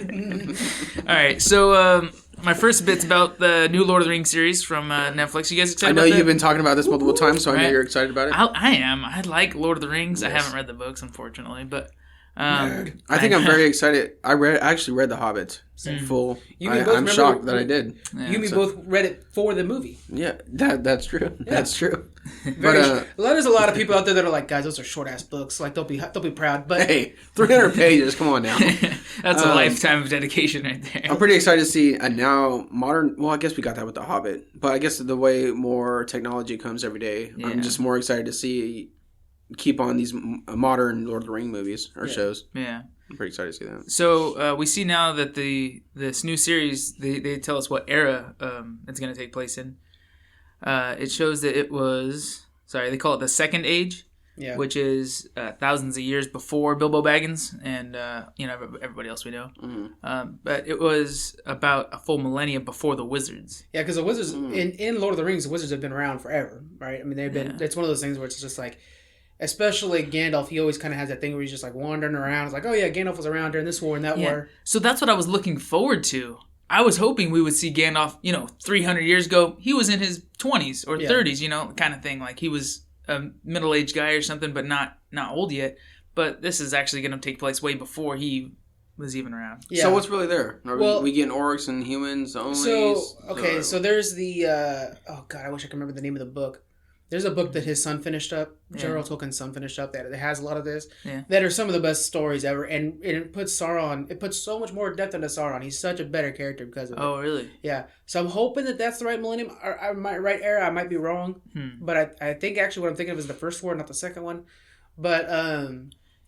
All right. So my first bit's about the new Lord of the Rings series from Netflix. You guys excited about that? I know you've been talking about this multiple times, so I know you're excited about it. I am. I like Lord of the Rings. Yes. I haven't read the books, unfortunately, but... I think I'm very excited. I actually read The Hobbit full. I'm shocked that I did. Yeah, you and me both read it for the movie. Yeah, that's true. Yeah. That's true. There's a lot of people out there that are like, guys, those are short ass books. Like, don't be proud. But hey, 300 pages. Come on now. That's a lifetime of dedication right there. I'm pretty excited to see a now modern. Well, I guess we got that with The Hobbit, but I guess the way more technology comes every day, I'm just more excited to see. Keep on these modern Lord of the Rings movies or shows. Yeah. I'm pretty excited to see that. So we see now that this new series, they tell us what era it's going to take place in. It shows that it was, they call it the Second Age, which is thousands of years before Bilbo Baggins and everybody else we know. Mm-hmm. But it was about a full millennium before the wizards. Yeah, because the wizards, in Lord of the Rings, the wizards have been around forever, right? I mean, they've been, it's one of those things where it's just like, especially Gandalf, he always kind of has that thing where he's just like wandering around. It's like, oh yeah, Gandalf was around during this war and that war. So that's what I was looking forward to. I was hoping we would see Gandalf, 300 years ago. He was in his 20s or 30s, kind of thing. Like he was a middle-aged guy or something, but not old yet. But this is actually going to take place way before he was even around. Yeah. So what's really there? Are we getting orcs and humans only? So there's the... oh God, I wish I could remember the name of the book. There's a book that his son finished up, General Tolkien's son finished up, that has a lot of this, that are some of the best stories ever, and it puts Sauron, it puts so much more depth into Sauron. He's such a better character because of it. Oh, really? Yeah. So I'm hoping that that's the right millennium, or right era. I might be wrong, but I think actually what I'm thinking of is the first war, not the second one. But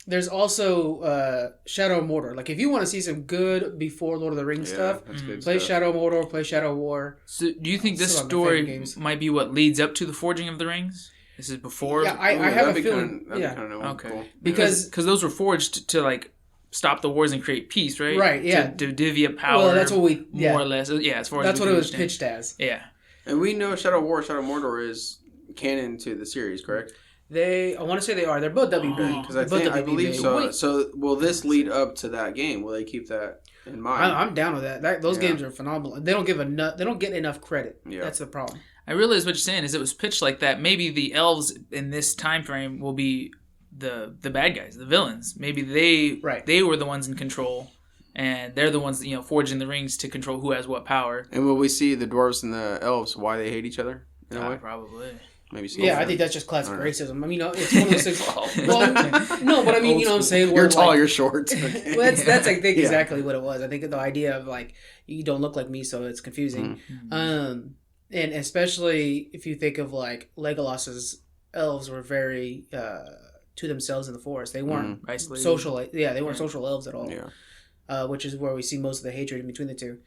there's also Shadow of Mordor. Like, if you want to see some good before Lord of the Rings stuff, play Shadow of Mordor, play Shadow of War. So, do you think this story might be what leads up to the forging of the rings? This is before? Yeah, I have a feeling. Okay. Cool. Because those were forged to, like, stop the wars and create peace, right? Right, yeah. To divvy up power. Well, that's what we... Yeah. More or less. Yeah, as far as that's what it was pitched as. Yeah. And we know Shadow of War, Shadow of Mordor is canon to the series, correct? I want to say they are. They're both WB. Because I believe so. So will this lead up to that game? Will they keep that in mind? I'm down with that. Those games are phenomenal. They don't get enough credit. Yeah. That's the problem. I realize what you're saying is it was pitched like that. Maybe the elves in this time frame will be the bad guys, the villains. Maybe they were the ones in control, and they're the ones forging the rings to control who has what power. And will we see the dwarves and the elves why they hate each other in a way? Probably. Maybe I think that's just classic racism. I mean, it's one of those things. Well, no, but I mean, what I'm saying? You're tall, you're short. Okay. Well, that's I think exactly what it was. I think the idea of like you don't look like me, so it's confusing. Mm-hmm. And especially if you think of like Legolas's elves were very to themselves in the forest. They weren't social. Yeah, they weren't social elves at all. Yeah. Which is where we see most of the hatred in between the two.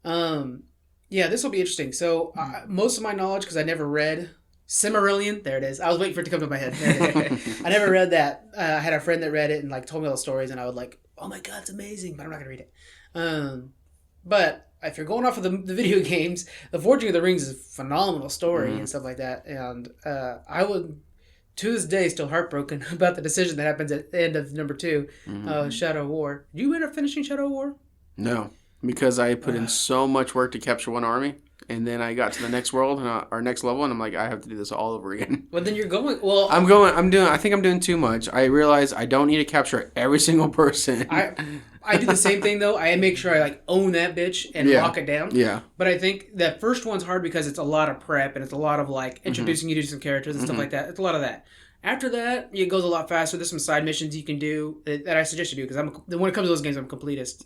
Yeah, this will be interesting. So most of my knowledge, because I never read Silmarillion, there it is. I was waiting for it to come to my head. I never read that. I had a friend that read it and like told me all the stories, and I would like, oh my god, it's amazing, but I'm not gonna read it. But if you're going off of the video games, The Forging of the Rings is a phenomenal story and stuff like that. And I would, to this day, still heartbroken about the decision that happens at the end of number 2, Shadow of War. Did you end up finishing Shadow of War? No, because I put in so much work to capture one army. And then I got to the next world, our next level, and I'm like, I have to do this all over again. Well, then you're going... Well, I think I'm doing too much. I realize I don't need to capture every single person. I do the same thing, though. I make sure I, like, own that bitch and lock it down. Yeah. But I think that first one's hard because it's a lot of prep, and it's a lot of, like, introducing you to some characters and stuff like that. It's a lot of that. After that, it goes a lot faster. There's some side missions you can do that I suggest you do, because when it comes to those games, I'm a completist.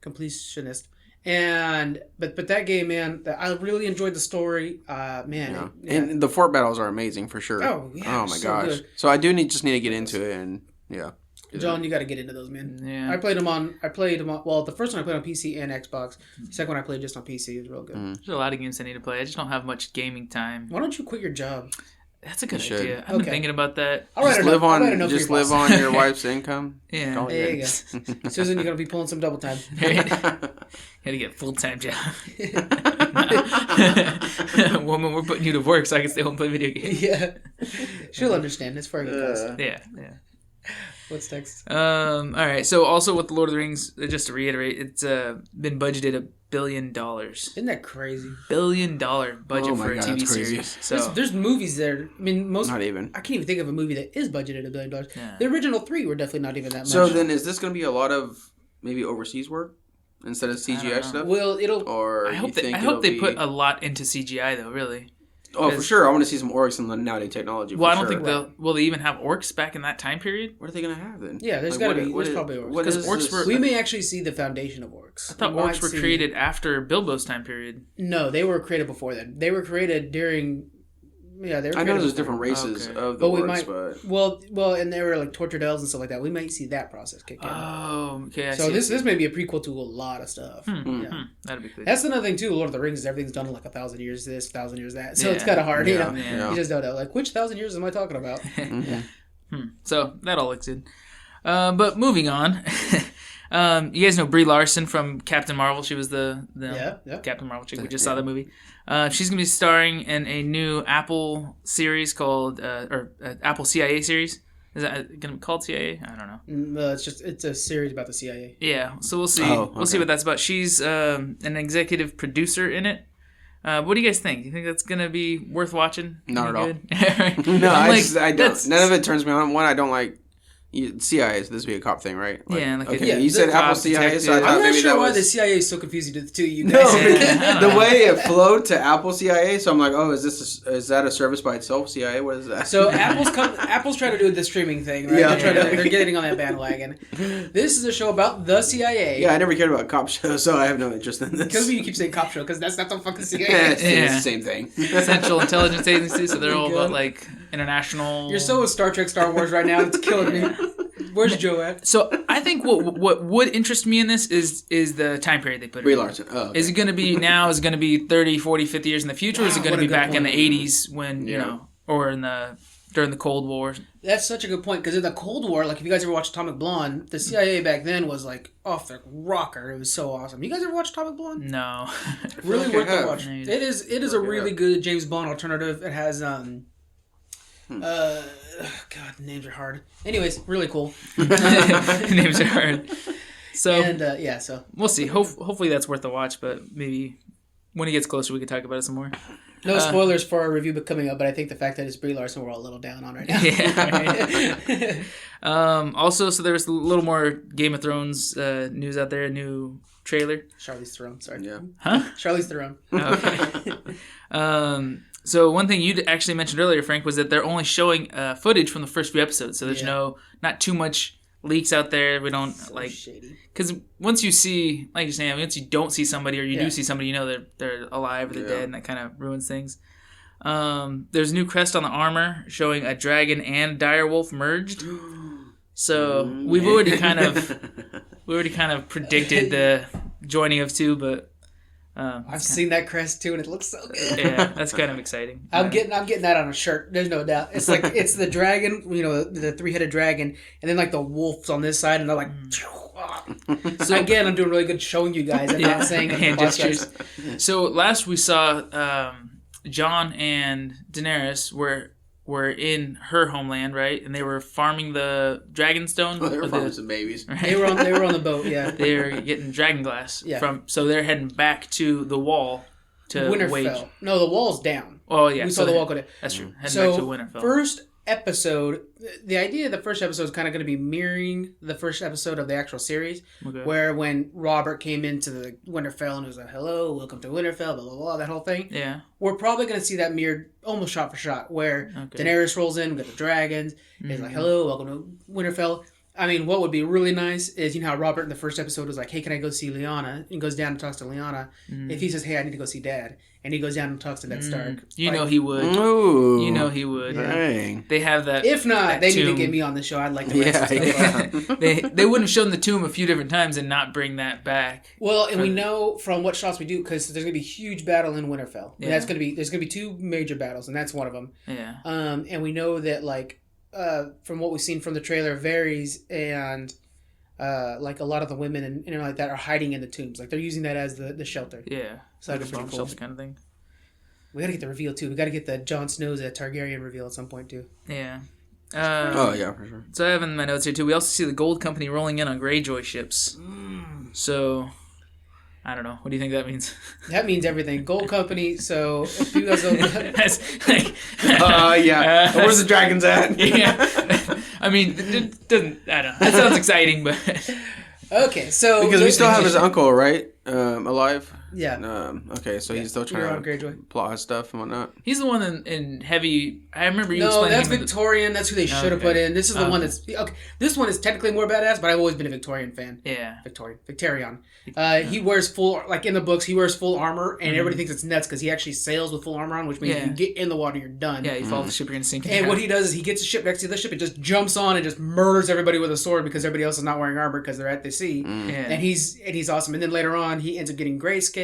Completionist. But that game, man, I really enjoyed the story. And the fort battles are amazing for sure. Oh yeah, oh my gosh! Good. So I do just need to get into it, and John, you got to get into those, man. Yeah, I played them on. Well, the first one I played on PC and Xbox. The second one I played just on PC. It was real good. There's a lot of games I need to play. I just don't have much gaming time. Why don't you quit your job? That's a good idea. I've been thinking about that. Just live on your wife's income. Yeah. There you go. Susan, you're going to be pulling some double time. Gotta get a full-time job. Woman, we're putting you to work so I can stay home and play video games. Yeah. She'll understand. It's for a good cause. Yeah. What's next? All right. So also with the Lord of the Rings, just to reiterate, it's been budgeted billion. Isn't that crazy? $1 billion budget for a TV series. So there's movies there. I mean, not even. I can't even think of a movie that is budgeted $1 billion. Yeah. The original 3 were definitely not even that much. So then, is this going to be a lot of maybe overseas work instead of CGI stuff? Well, it'll. Or I hope they put a lot into CGI though. Really. Oh, for sure. I want to see some orcs in the nowadays technology. Well, I don't think will they even have orcs back in that time period? What are they going to have then? Yeah, there's got to be. There's probably orcs. Because orcs we may actually see the foundation of orcs. I thought orcs were created after Bilbo's time period. No, they were created before then. They were created during. Yeah, they were. I know there's different races of the orcs, but well, and they were like tortured elves and stuff like that. We might see that process kick in. Oh, okay. So this may be a prequel to a lot of stuff. Yeah. That'd be cool. That's another thing too. Lord of the Rings is everything's done in like 1,000 years this, 1,000 years that. So it's kind of hard, you know. You just don't know like which 1,000 years am I talking about? So that all looks good. But moving on. You guys know Brie Larson from Captain Marvel. She was the Captain Marvel chick. We just saw the movie. She's going to be starring in a new Apple series called, Apple CIA series. Is that going to be called CIA? I don't know. No, it's a series about the CIA. Yeah, so we'll see. We'll see what that's about. She's an executive producer in it. What do you guys think? Do you think that's going to be worth watching? Not at all. No, I don't. None of it turns me on. One, I don't like CIA, so this would be a cop thing, right? Like, yeah, like okay. You said Apple CIA, so I thought I'm maybe not sure that why was... the CIA is so confusing to you guys. No, the way it flowed to Apple CIA, so I'm like, oh, is that a service by itself? CIA, what is that? So Apple's trying to do the streaming thing, right? Yeah. They're getting on that bandwagon. This is a show about the CIA. Yeah, I never cared about cop shows, so I have no interest in this. Because you keep saying cop show, because that's not the fucking CIA. It's the same thing. Central Intelligence Agency, so they're all about like international. You're so Star Trek, Star Wars right now. It's killing me. Where's Joe at? So I think what would interest me in this is the time period they put it in. Brie Larson. Oh, okay. Is it going to be now? Is it going to be 30, 40, 50 years in the future? Or is it going to be back in the 80s when, you know, or during the Cold War? That's such a good point, because in the Cold War, like if you guys ever watched Atomic Blonde, the CIA back then was like off the rocker. It was so awesome. You guys ever watched Atomic Blonde? No. Really worth the watch. It is a really good James Bond alternative. It has God, names are hard. Anyways, really cool. Names are hard. So and so we'll see. Hopefully that's worth a watch, but maybe when it gets closer we can talk about it some more. No spoilers for our review coming up, but I think the fact that it's Brie Larson we're all a little down on right now. Yeah. Also, so there's a little more Game of Thrones news out there. A new trailer. Charlize Theron. Sorry. Yeah. Huh? Charlize Theron. Okay. So one thing you actually mentioned earlier, Frank, was that they're only showing footage from the first few episodes. So there's not too much leaks out there. We don't because once you see, like you're saying, once you don't see somebody or you do see somebody, you know they're alive or they're dead, and that kind of ruins things. There's a new crest on the armor showing a dragon and direwolf merged. So we've already kind of predicted the joining of two, but. I've seen that crest too, and it looks so good. Yeah, that's kind of exciting. I'm getting that on a shirt. There's no doubt. It's like it's the dragon, you know, the 3-headed dragon, and then like the wolves on this side, and they're like. So again, I'm doing really good showing you guys. I'm not saying hand gestures. So last we saw Jon and Daenerys were in her homeland, right? And they were farming the Dragonstone. Oh, they were farming some babies. Right? They were on the boat, yeah. They were getting dragonglass so they're heading back to the wall to Winterfell. No, the wall's down. Oh yeah, we saw the wall go down. That's true. Heading back to Winterfell. First episode, the idea of the first episode is kind of going to be mirroring the first episode of the actual series, where when Robert came into the Winterfell and was like, "Hello, welcome to Winterfell," blah blah blah, that whole thing. Yeah, we're probably going to see that mirrored, almost shot for shot, where Daenerys rolls in with the dragons, is like, "Hello, welcome to Winterfell." I mean, what would be really nice is, you know how Robert in the first episode was like, "Hey, can I go see Lyanna?" And goes down and talks to Lyanna. If he says, "Hey, I need to go see Dad," and he goes down and talks to Ned Stark. You know he would. Ooh. You know he would. Dang. They have that. If not, they need to get me on the show. I'd like to. They wouldn't have shown the tomb a few different times and not bring that back. Well, and we know from what shots we do, because there's going to be a huge battle in Winterfell. Yeah. There's going to be 2 major battles, and that's one of them. Yeah. And we know that from what we've seen from the trailer, Varys and like a lot of the women and like that are hiding in the tombs. Like they're using that as the shelter. Yeah. So that's pretty cool. Shelter kind of thing. We gotta get the reveal too. We gotta get the Jon Snow's Targaryen reveal at some point too. Yeah. Oh yeah, for sure. So I have in my notes here too. We also see the Gold Company rolling in on Greyjoy ships. So I don't know. What do you think that means? That means everything. Gold company. So if you guys don't know, that's like, where's the dragons at? Yeah. I mean, it doesn't. I don't know. That sounds exciting, but okay. So because we still have his uncle, right? Alive. Yeah. Okay, so he's still trying to plot his stuff and whatnot. He's the one in Heavy. I remember you. No, that's Victorian. That's who they should have put in. This is the one that's okay. This one is technically more badass, but I've always been a Victorian fan. Yeah. Victorian. He wears full, like in the books, he wears full armor, and everybody thinks it's nuts because he actually sails with full armor on, which means if you get in the water, you're done. Yeah, you fall off the ship, you're gonna sink. And what he does is he gets a ship next to the ship and just jumps on and just murders everybody with a sword because everybody else is not wearing armor because they're at the sea. And he's awesome. And then later on, he ends up getting grayscale.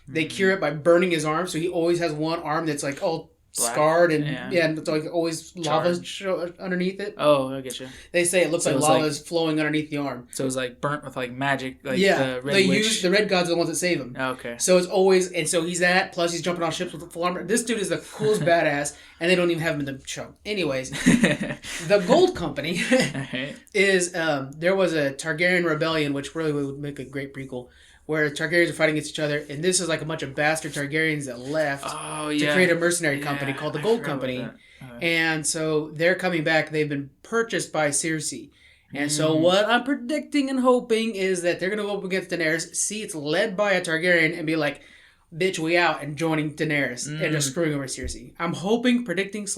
They cure it by burning his arm, so he always has one arm that's like all black, scarred and and it's like always lava underneath it. Oh, I get you. They say it looks like lava is flowing underneath the arm. So it's like burnt with like magic. Like the red gods are the ones that save him. Okay. So it's always and so he's that. Plus he's jumping on ships with full armor. This dude is the coolest badass, and they don't even have him in the show. Anyways, the Gold Company is there was a Targaryen rebellion, which really would make a great prequel. Where Targaryens are fighting against each other, and this is like a bunch of bastard Targaryens that left to create a mercenary company called the Gold Company. And so they're coming back. They've been purchased by Cersei. And so what I'm predicting and hoping is that they're going to go up against Daenerys, see it's led by a Targaryen, and be like, bitch, we out, and joining Daenerys and just screwing over Cersei. I'm hoping, predicting /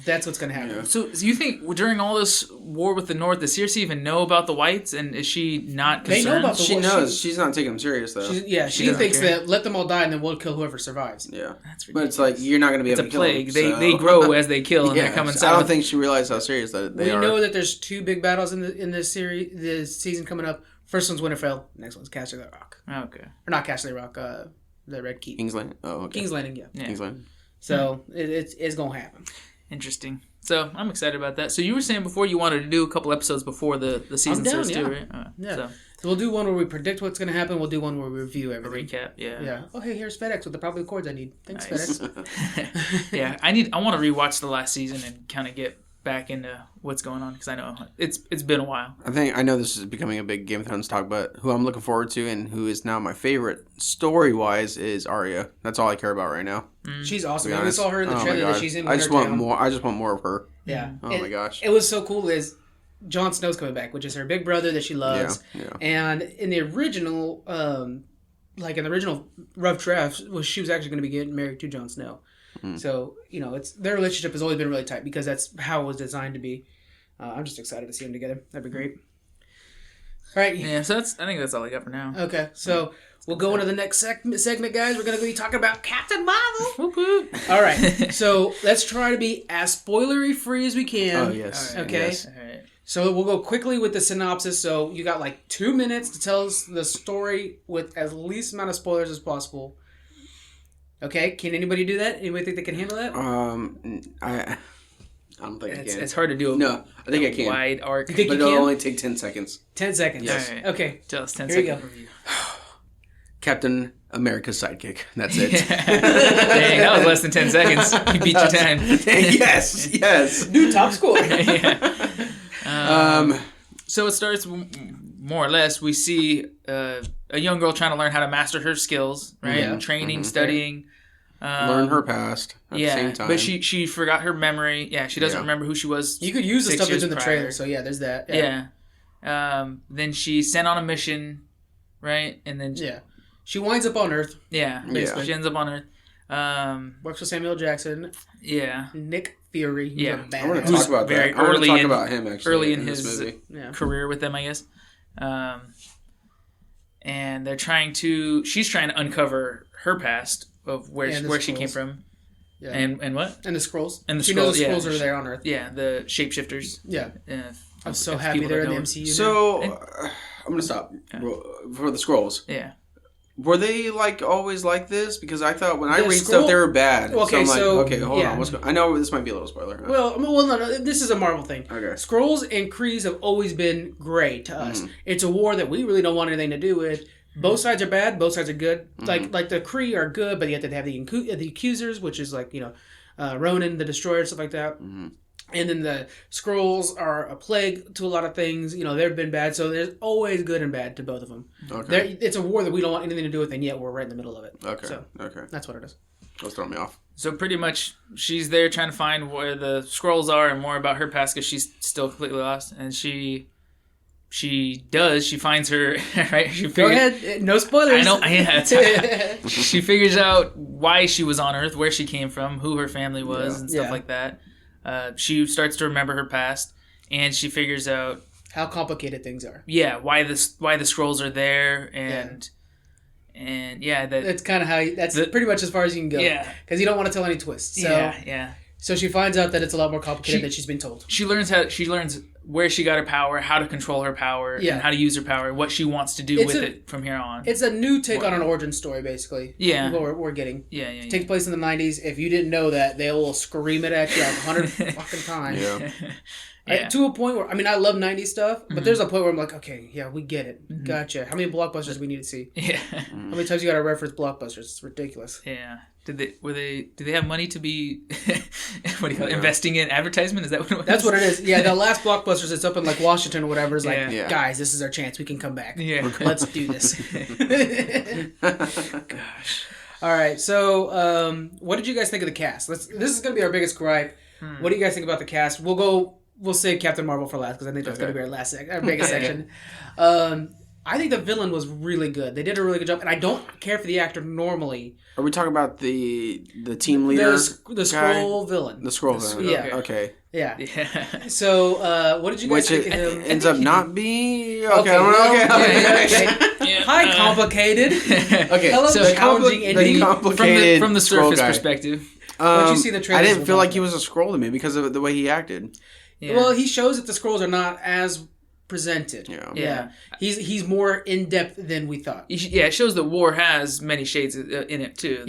that's what's going to happen. Yeah. So you think during all this war with the North, does Cersei even know about the Whites? And is she not concerned? They know about the She knows. She's not taking them serious, though. She thinks that let them all die and then we'll kill whoever survives. Yeah. That's ridiculous. But it's like, you're not going to be able to kill them. It's a plague. They grow as they kill, and they're coming south. I don't think she realized how serious they are. We know that there's 2 big battles in this series, this season coming up. First one's Winterfell. Next one's Castle Rock. Okay. Or not Castle Rock, the Red Keep. King's Landing. Oh, okay. King's Landing, yeah. King's Landing. So it's going to happen. Interesting. So I'm excited about that. So you were saying before you wanted to do a couple episodes before the season starts too, right? So we'll do one where we predict what's going to happen. We'll do one where we review everything. A recap, yeah. Yeah. Oh, hey, here's FedEx with the probably cords I need. Thanks, nice. FedEx. Yeah, I want to rewatch the last season and kind of get back into what's going on because I know it's been a while. I know this is becoming a big Game of Thrones talk, but who I'm looking forward to and who is now my favorite story-wise is Arya. That's all I care about right now. She's awesome. We saw her in the trailer that she's in. I just want more. I just want more of her. Yeah. My gosh. It was so cool is Jon Snow's coming back, which is her big brother that she loves. Yeah. And in the original, rough draft, she was actually going to be getting married to Jon Snow. So, their relationship has always been really tight because that's how it was designed to be. I'm just excited to see them together. That'd be great. All right. Yeah, so I think that's all I got for now. Okay, so we'll go into the next segment, guys. We're going to be talking about Captain Marvel. All right, so let's try to be as spoilery-free as we can. Oh, yes. Right. Okay. Yes. All right. So we'll go quickly with the synopsis. So you got like 2 minutes to tell us the story with as least amount of spoilers as possible. Okay, can anybody do that? Anybody think they can handle that? I don't think I can. It's hard to do. No, I think I can. Wide arc. You think but you it'll can? only take 10 seconds. 10 seconds. Yes. Right. Okay. Tell us 10 Here you seconds go. review. Captain America's sidekick. That's it. Dang, that was less than 10 seconds. You beat your time. Yes. New top score. So it starts more or less. We see a young girl trying to learn how to master her skills, right? Yeah. Training, studying. Learn her past at the same time. But she forgot her memory. Yeah, she doesn't remember who she was. You could use the 6 stuff that's in the years trailer. prior. So yeah, there's that. Yeah. Then she's sent on a mission, right? And then she winds up on Earth. Yeah, basically. She ends up on Earth. Works with Samuel Jackson. Yeah. Nick Fury. Yeah. I want to talk about that. I want to talk about him actually. Early in this his movie. career with them, I guess. And they're she's trying to uncover her past of where she came from. Yeah. And what? And the scrolls. And the she scrolls. knows the scrolls are there on Earth. Yeah, the shapeshifters. Yeah. I'm so happy they're in the MCU. So, I'm going to stop. For the scrolls. Yeah. Were they always like this? Because I thought when I read stuff, they were bad. Okay, okay, hold on. What's I know this might be a little spoiler. Well, no. This is a Marvel thing. Okay. Skrulls and Krees have always been great to us. It's a war that we really don't want anything to do with. Both sides are bad. Both sides are good. Like the Kree are good, but you have to have the accusers, which is Ronan, the Destroyer, stuff like that. And then the Skrulls are a plague to a lot of things. You know, they've been bad. So there's always good and bad to both of them. Okay. It's a war that we don't want anything to do with, and yet we're right in the middle of it. Okay. So that's what it is. That's throwing me off. So pretty much, she's there trying to find where the Skrulls are and more about her past because she's still completely lost. And she finds her, right? Go ahead. No spoilers. I know. Yeah, she figures out why she was on Earth, where she came from, who her family was, and stuff like that. She starts to remember her past, and she figures out how complicated things are. Yeah, why the Skrulls are there, and that's kind of how that's pretty much as far as you can go. Yeah, because you don't want to tell any twists. So, yeah. So she finds out that it's a lot more complicated than she's been told. She learns where she got her power, how to control her power, and how to use her power, what she wants to do it from here on. It's a new take on an origin story, basically. Yeah. What we're getting. Yeah. It takes place in the 90s. If you didn't know that, they will scream it at you 100 fucking times. Yeah. To a point where, I mean, I love 90s stuff, but there's a point where I'm like, okay, yeah, we get it. Gotcha. How many blockbusters do we need to see? Yeah. How many times you got to reference blockbusters? It's ridiculous. Yeah. Did they have money to be what do you call it, investing in advertisement? Is that what it was? That's what it is. Yeah, the last blockbusters, it's up in like Washington or whatever, is like, guys, this is our chance. We can come back. Yeah. Let's do this. Gosh. All right. So, what did you guys think of the cast? This is going to be our biggest gripe. What do you guys think about the cast? We'll save Captain Marvel for last because I think that's going to be our biggest section. I think the villain was really good. They did a really good job, and I don't care for the actor normally. Are we talking about the team leader? The Skrull villain. The Skrull villain. Yeah. Okay. Yeah. So, what did you guys think of him? Ends up not being... Okay. Hi, complicated. Okay. Hello, so challenging ending. From the surface perspective. What did you see the trailer? I didn't feel like he was a Skrull to me because of the way he acted. Yeah. Well, he shows that the Skrulls are not as presented. Yeah. He's more in depth than we thought. It shows that war has many shades in it too.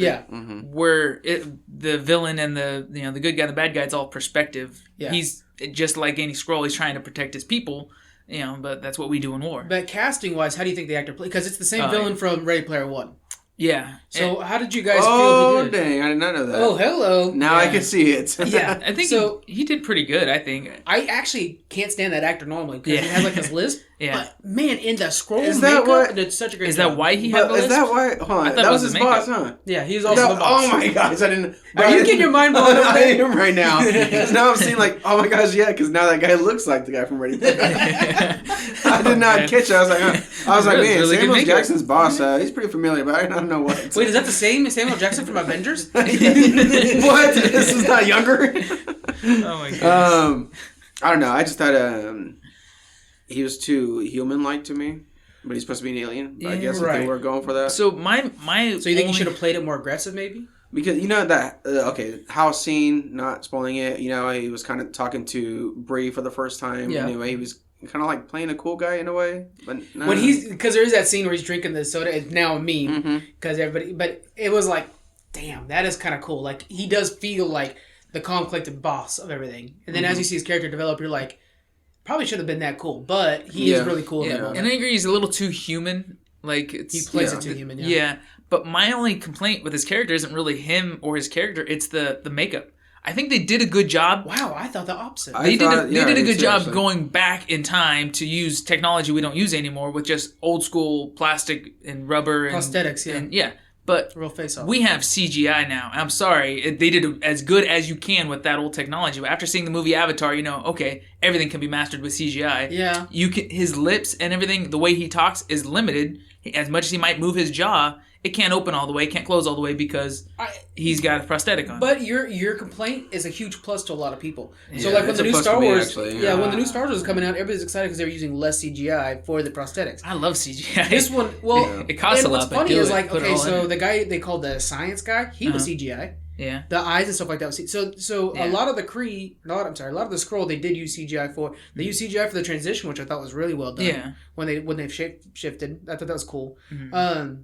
Where the villain and the good guy, and the bad guy, it's all perspective. Yeah. He's just like any Skrull. He's trying to protect his people. But that's what we do in war. But casting wise, how do you think the actor played? Because it's the same villain from Ready Player One. Yeah. So how did you guys feel? Oh, dang. I did not know that. Oh, hello. Now I can see it. Yeah. I think he did pretty good, I think. I actually can't stand that actor normally because he has like this lisp. Yeah. But, man, in the Skrull makeup, did such a great job. Is that why he had the lisp? Is that why? Hold on. That was his boss, huh? Yeah, he was also the boss. Oh my gosh, I didn't... Are you getting your mind blown over I am right now. Because now I'm seeing like, oh my gosh, yeah, because now that guy looks like the guy from Ready Player. I did not catch it. I was like, man, really Samuel Jackson's boss, he's pretty familiar, but I don't know what. Wait, is that the same Samuel Jackson from Avengers? What? This is not younger? Oh my gosh. I don't know. I just thought he was too human-like to me, but he's supposed to be an alien. I guess if they were going for that. So So you think he should have played it more aggressive, maybe? Because that house scene, not spoiling it. He was kind of talking to Bree for the first time. Yeah. Anyway, he was kind of like playing a cool guy in a way, but because there is that scene where he's drinking the soda. It's now a meme because everybody. But it was like, damn, that is kind of cool. Like he does feel like the calm, collected boss of everything. And then as you see his character develop, you're like, probably should have been that cool, but he is really cool in that moment. And I agree, he's a little too human. Like he plays it too human. Yeah, but my only complaint with his character isn't really him or his character; it's the makeup. I think they did a good job. Wow, I thought the opposite. They did a good job going back in time to use technology we don't use anymore with just old school plastic and rubber and prosthetics. But real face off. We have CGI now. I'm sorry. They did as good as you can with that old technology. But after seeing the movie Avatar, okay, everything can be mastered with CGI. Yeah. His lips and everything, the way he talks is limited. As much as he might move his jaw, it can't open all the way, can't close all the way because he's got a prosthetic on. But your complaint is a huge plus to a lot of people. So like when the new Star Wars, when the new Star Wars was coming out, everybody's excited because they were using less CGI for the prosthetics. I love CGI. This one, it costs a lot. What's funny is like, okay, so the guy they called the science guy, he was CGI. Yeah. The eyes and stuff like that was so a lot of the a lot of the Skrull they did use CGI for. They used CGI for the transition, which I thought was really well done. Yeah. When they've shifted, I thought that was cool. Mm-hmm.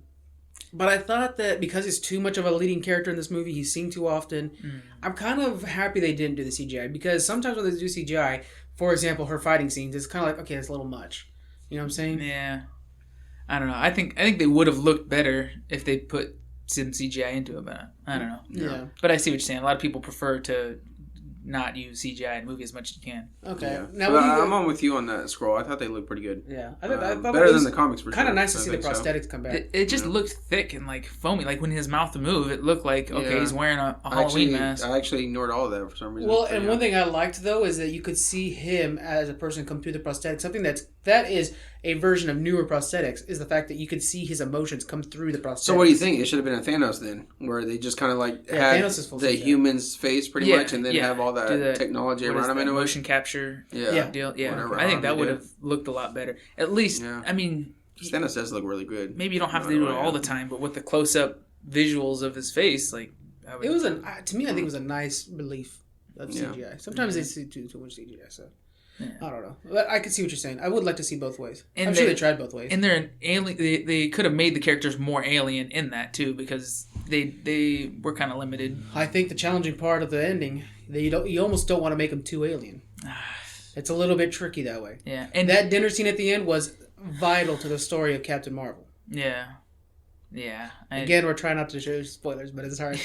But I thought that because he's too much of a leading character in this movie, he's seen too often. I'm kind of happy they didn't do the CGI because sometimes when they do CGI, for example, her fighting scenes, it's kind of like, okay, that's a little much. You know what I'm saying? Yeah. I don't know. I think they would have looked better if they put some CGI into it, but I don't know. Yeah. But I see what you're saying. A lot of people prefer to not use CGI in the movie as much as you can. Okay. Yeah. Now, I'm on with you on that scroll. I thought they looked pretty good. Yeah. I thought better than the comics, for sure. Kind of nice to see the prosthetics come back. It just looked thick and like foamy. Like when his mouth would move, it looked like, okay, he's wearing a Halloween mask. I actually ignored all of that for some reason. Well, and one thing I liked, though, is that you could see him as a person come through the prosthetics. Something that is a version of newer prosthetics is the fact that you could see his emotions come through the prosthetics. So what do you think? It should have been a Thanos then, where they just kind of like had the human's face pretty much, and then have all that technology around him in a way. Motion capture deal. Yeah, I think that would have looked a lot better. At least, I mean, Thanos does look really good. Maybe you don't have to do it all the time, but with the close-up visuals of his face, like it was to me, I think it was a nice relief of CGI. Sometimes they see too much CGI, so. Yeah. I don't know. But I can see what you're saying. I would like to see both ways. And I'm sure they tried both ways. And they're an alien. They could have made the characters more alien in that too, because they were kind of limited. I think the challenging part of the ending, you almost don't want to make them too alien. It's a little bit tricky that way. Yeah, and that dinner scene at the end was vital to the story of Captain Marvel. Yeah. Again, we're trying not to show spoilers, but it's hard.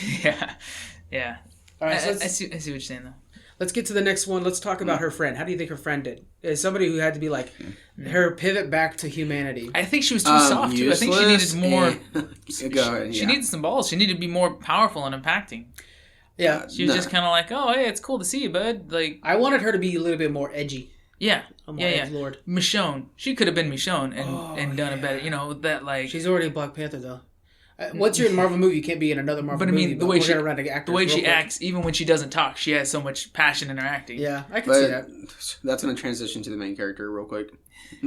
Yeah. All right, I see what you're saying though. Let's get to the next one. Let's talk about her friend. How do you think her friend did? As somebody who had to be like her pivot back to humanity. I think she was too soft too. I think she needed more. Go ahead, she needed some balls. She needed to be more powerful and impacting. Yeah, she was just kind of like, oh, hey, it's cool to see you, bud. Like, I wanted her to be a little bit more edgy. Yeah, Lord, Michonne. She could have been Michonne and done it better. You know that like she's already Black Panther though. Once you're in a Marvel movie, you can't be in another Marvel movie. But I mean, the way she acts, even when she doesn't talk, she has so much passion in her acting. Yeah, I can see that. That's going to transition to the main character real quick.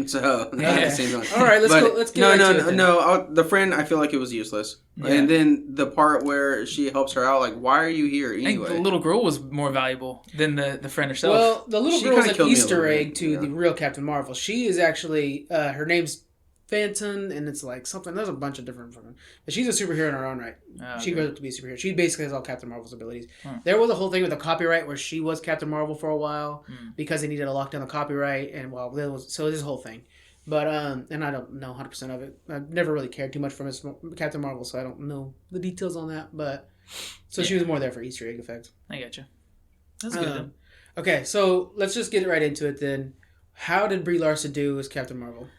So, all right, let's get No, the friend, I feel like it was useless. Yeah. And then the part where she helps her out, like, why are you here anyway? I think the little girl was more valuable than the friend herself. Well, the little girl is an Easter egg to the real Captain Marvel. She is actually, her name's Phantom, and it's like something. There's a bunch of different. But she's a superhero in her own right. She grows up to be a superhero. She basically has all Captain Marvel's abilities. There was a whole thing with the copyright where she was Captain Marvel for a while because they needed to lock down the copyright, and so this whole thing. But and I don't know 100% of it. I've never really cared too much for Captain Marvel, so I don't know the details on that. But so she was more there for Easter egg effect. I gotcha. That's good. Okay, so let's just get right into it then. How did Brie Larson do as Captain Marvel?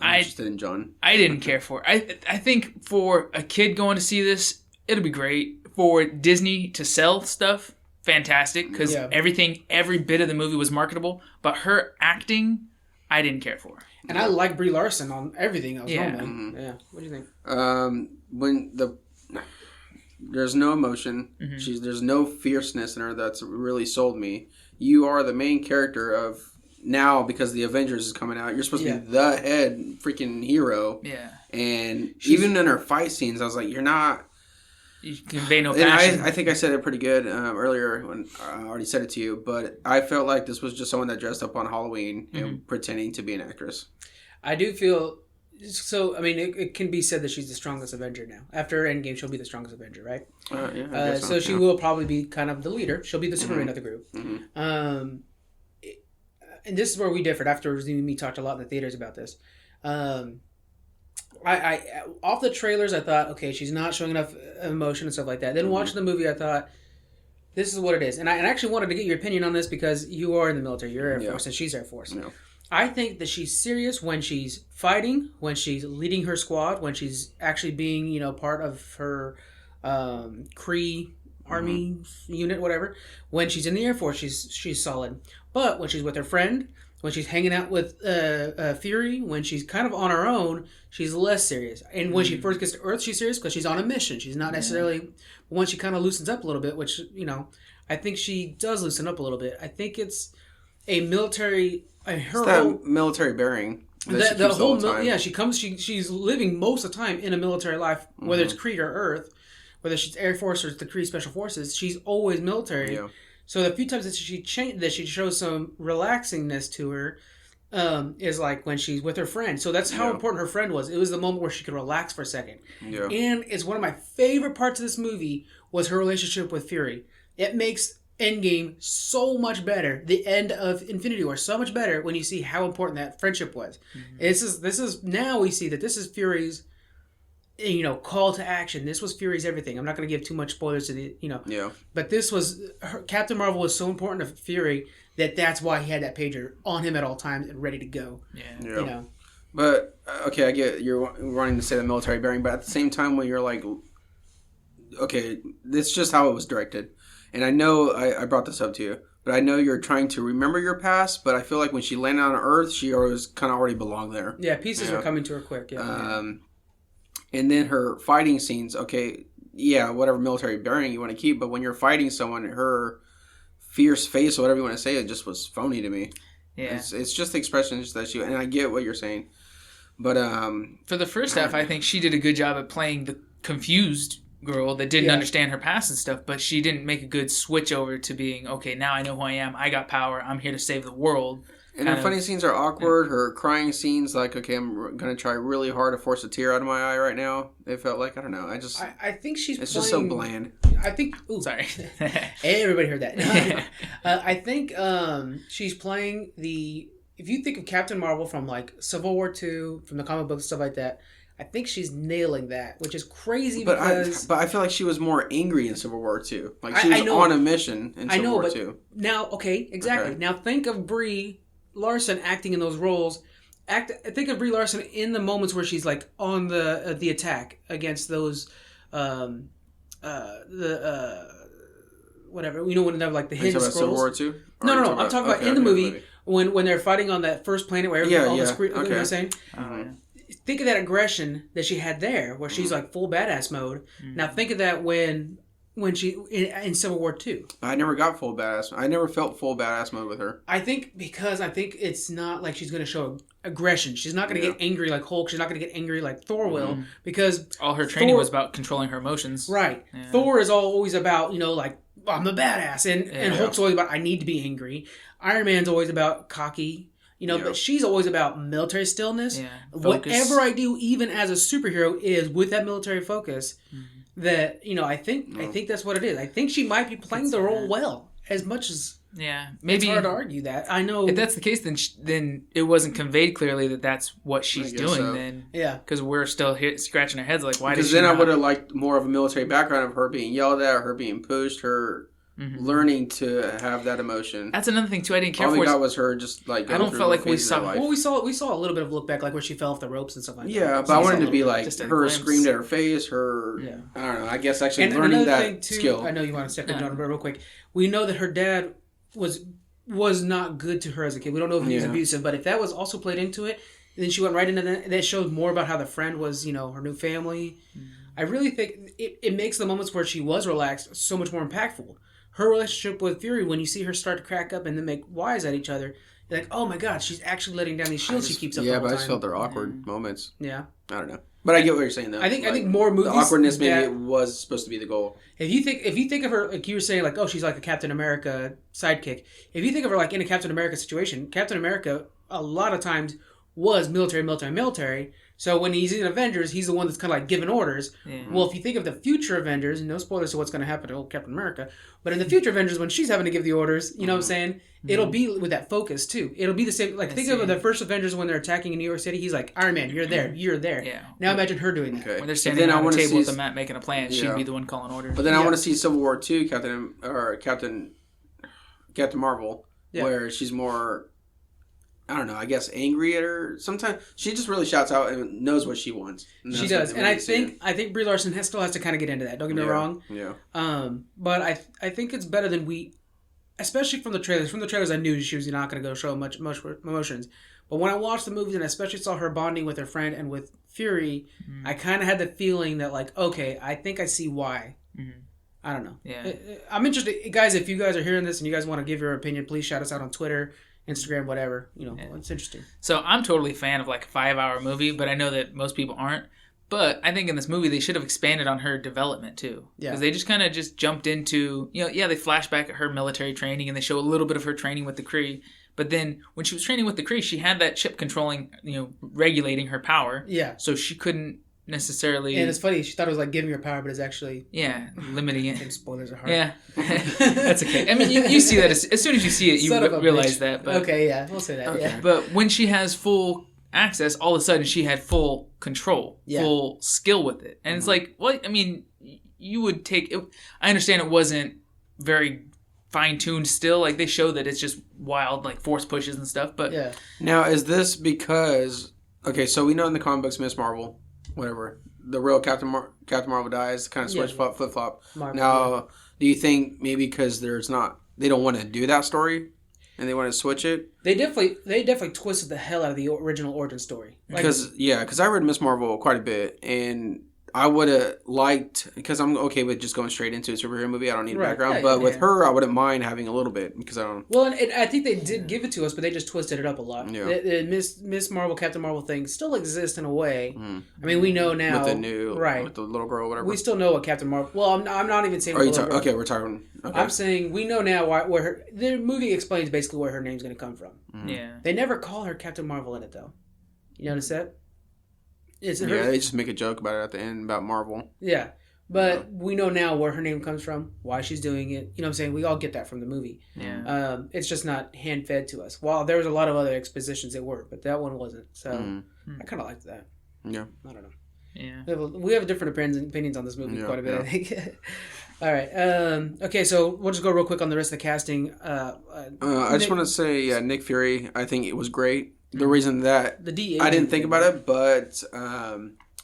I'm interested in John. I didn't care for it. I think for a kid going to see this, it'll be great. For Disney to sell stuff, fantastic. Because every bit of the movie was marketable. But her acting, I didn't care for. And I like Brie Larson on everything else. Yeah. Yeah. What do you think? There's no emotion. There's no fierceness in her that's really sold me. You are the main character of... Now, because the Avengers is coming out, you're supposed to be the head freaking hero. Yeah. And even in her fight scenes, I was like, you're not... You convey no passion. I think I said it pretty good earlier when I already said it to you, but I felt like this was just someone that dressed up on Halloween and pretending to be an actress. I do feel... So, I mean, it can be said that she's the strongest Avenger now. After Endgame, she'll be the strongest Avenger, right? So she will probably be kind of the leader. She'll be the Superman of the group. And this is where we differed. Afterwards, me talked a lot in the theaters about this. I off the trailers, I thought, okay, she's not showing enough emotion and stuff like that. Then watching the movie, I thought, this is what it is. And I actually wanted to get your opinion on this because you are in the military. You're Air Force, and she's Air Force. Yeah. I think that she's serious when she's fighting, when she's leading her squad, when she's actually being, part of her Kree Army unit, whatever. When she's in the Air Force, she's solid. But when she's with her friend, when she's hanging out with Fury, when she's kind of on her own, she's less serious. And when she first gets to Earth, she's serious because she's on a mission. She's not necessarily... But once she kind of loosens up a little bit, which, I think she does loosen up a little bit. I think it's a military... military bearing. The whole time. She's living most of the time in a military life, whether it's Kree or Earth, whether she's Air Force or it's the Kree Special Forces. She's always military. Yeah. So the few times that she shows some relaxingness to her is like when she's with her friend. So that's how important her friend was. It was the moment where she could relax for a second. Yeah. And it's one of my favorite parts of this movie was her relationship with Fury. It makes Endgame so much better. The end of Infinity War so much better when you see how important that friendship was. This is now we see that this is Fury's call to action. This was Fury's everything. I'm not going to give too much spoilers to the, Yeah. But this was Captain Marvel was so important to Fury that's why he had that pager on him at all times and ready to go. Yeah. But okay, I get you're wanting to say the military bearing, but at the same time, when you're like, okay, it's just how it was directed, and I know I brought this up to you. But I know you're trying to remember your past, but I feel like when she landed on Earth, she was kind of already belonged there. Yeah, pieces were coming to her quick. Yeah. And then her fighting scenes, okay, yeah, whatever military bearing you want to keep, but when you're fighting someone, her fierce face or whatever you want to say, it just was phony to me. Yeah. It's just the expressions that she, and I get what you're saying. But for the first half, I think she did a good job at playing the confused girl that didn't understand her past and stuff, but she didn't make a good switch over to being, okay, now I know who I am, I got power, I'm here to save the world. And her funny scenes are awkward. Her crying scenes, like, okay, I'm going to try really hard to force a tear out of my eye right now. It felt like, I don't know. I think she's it's just so bland. I think... Ooh, sorry. Everybody heard that. I think she's playing the... If you think of Captain Marvel from, like, Civil War II, from the comic books, stuff like that, I think she's nailing that, which is crazy because... But I feel like she was more angry in Civil War II. Like, she was on a mission in Civil War II. Now, okay, exactly. Okay. Now, think of Brie Larson acting in those roles. Think of Brie Larson in the moments where she's, like, on the attack against those... whatever. When they're, like, the hidden scrolls. Civil War II? No. I'm talking about in the movie when they're fighting on that first planet where everything... You know what I'm saying? Think of that aggression that she had there, where she's like full badass mode. Now think of that when she in Civil War II. I never got full badass. I never felt full badass mode with her. I think it's not like she's going to show aggression. She's not going to get angry like Hulk. She's not going to get angry like Thor will because all her training was about controlling her emotions. Right. Yeah. Thor is always about like I'm a badass, and Hulk's always about I need to be angry. Iron Man's always about cocky. But she's always about military stillness. Yeah, whatever I do, even as a superhero, is with that military focus. Mm-hmm. That I think that's what it is. I think she might be playing the role well, as much as maybe it's hard to argue that. I know if that's the case, then it wasn't conveyed clearly that that's what she's doing. So. Then because we're still scratching our heads like why? Because then I would have liked more of a military background of her being yelled at, her being pushed, her. Mm-hmm. Learning to have that emotion. That's another thing too. I didn't care for. All we got was her just like. I don't feel like we saw. Well, we saw a little bit of look back, like where she fell off the ropes and stuff like that. Yeah, but I wanted to be like her screamed at her face. Her, I don't know. I guess actually learning that skill. I know you want to step in on it real quick. We know that her dad was not good to her as a kid. We don't know if he was abusive, but if that was also played into it, then she went right into that. That shows more about how the friend was, her new family. Mm-hmm. I really think it makes the moments where she was relaxed so much more impactful. Her relationship with Fury, when you see her start to crack up and then make wise at each other, you're like, oh my god, she's actually letting down these shields she keeps up. Yeah, all the but time. I just felt they're awkward moments. Yeah, I don't know, but I get what you're saying though. I think more movies. The awkwardness maybe it was supposed to be the goal. If you think of her like you were saying, like she's like a Captain America sidekick. If you think of her like in a Captain America situation, Captain America a lot of times was military. So when he's in Avengers, he's the one that's kind of like giving orders. Yeah. Well, if you think of the future Avengers, no spoilers to what's going to happen to old Captain America, but in the future Avengers, when she's having to give the orders, you know what I'm saying? It'll be with that focus too. It'll be the same. Like think of the first Avengers when they're attacking in New York City. He's like, Iron Man, you're there. Yeah. Now imagine her doing that. Okay. When they're standing on the table with the map making a plan, she'd be the one calling orders. But then I want to see Civil War II Captain Marvel, where she's more. I don't know, I guess angry at her. Sometimes she just really shouts out and knows what she wants. She does. And I think Brie Larson still has to kind of get into that. Don't get me wrong. Yeah. But I think it's better than especially from the trailers. From the trailers I knew she was not going to go show much emotions. But when I watched the movies and especially saw her bonding with her friend and with Fury, I kind of had the feeling that like, okay, I think I see why. Mm-hmm. I don't know. Yeah. I'm interested. Guys, if you guys are hearing this and you guys want to give your opinion, please shout us out on Twitter, Instagram, whatever. It's interesting. So I'm totally a fan of like a 5-hour movie, but I know that most people aren't. But I think in this movie they should have expanded on her development too. Yeah. Because they just kind of jumped into, they flash back at her military training and they show a little bit of her training with the Kree. But then when she was training with the Kree, she had that chip controlling, regulating her power. Yeah. So she couldn't necessarily. And it's funny, she thought it was like giving her power, but it's actually limiting it. And spoilers are hard. Yeah, that's okay. I mean, you see that as soon as you see it, you realize that. But okay, yeah, we'll say that. Okay. Yeah. But when she has full access, all of a sudden she had full control, full skill with it. And it's like, what? I mean, you would take it. I understand it wasn't very fine-tuned still. Like, they show that it's just wild, like, force pushes and stuff. But now, is this because... Okay, so we know in the comic books, Miss Marvel, whatever, the real Captain Marvel dies, kind of flip-flop. Now, do you think maybe because they don't want to do that story and they want to switch it? They definitely twisted the hell out of the original origin story. Because I read Miss Marvel quite a bit, and I would have liked, because I'm okay with just going straight into a superhero movie. I don't need a background. But with her, I wouldn't mind having a little bit, because I don't... Well, and I think they did give it to us, but they just twisted it up a lot. Yeah. The Miss Marvel, Captain Marvel thing still exists in a way. I mean, we know now... With the new... Right. With the little girl or whatever. We still know what Captain Marvel... Well, I'm not even saying... Okay, we're talking... Okay. I'm saying we know now where the movie explains basically where her name's going to come from. Yeah. They never call her Captain Marvel in it, though. You notice that? They just make a joke about it at the end about Marvel. Yeah, but we know now where her name comes from, why she's doing it. You know what I'm saying? We all get that from the movie. Yeah. It's just not hand-fed to us. While there was a lot of other expositions that were, but that one wasn't. So I kind of liked that. Yeah. I don't know. Yeah. We have different opinions on this movie quite a bit, I think. All right. Okay, so we'll just go real quick on the rest of the casting. I just want to say Nick Fury, I think it was great. The reason that I didn't think about it, but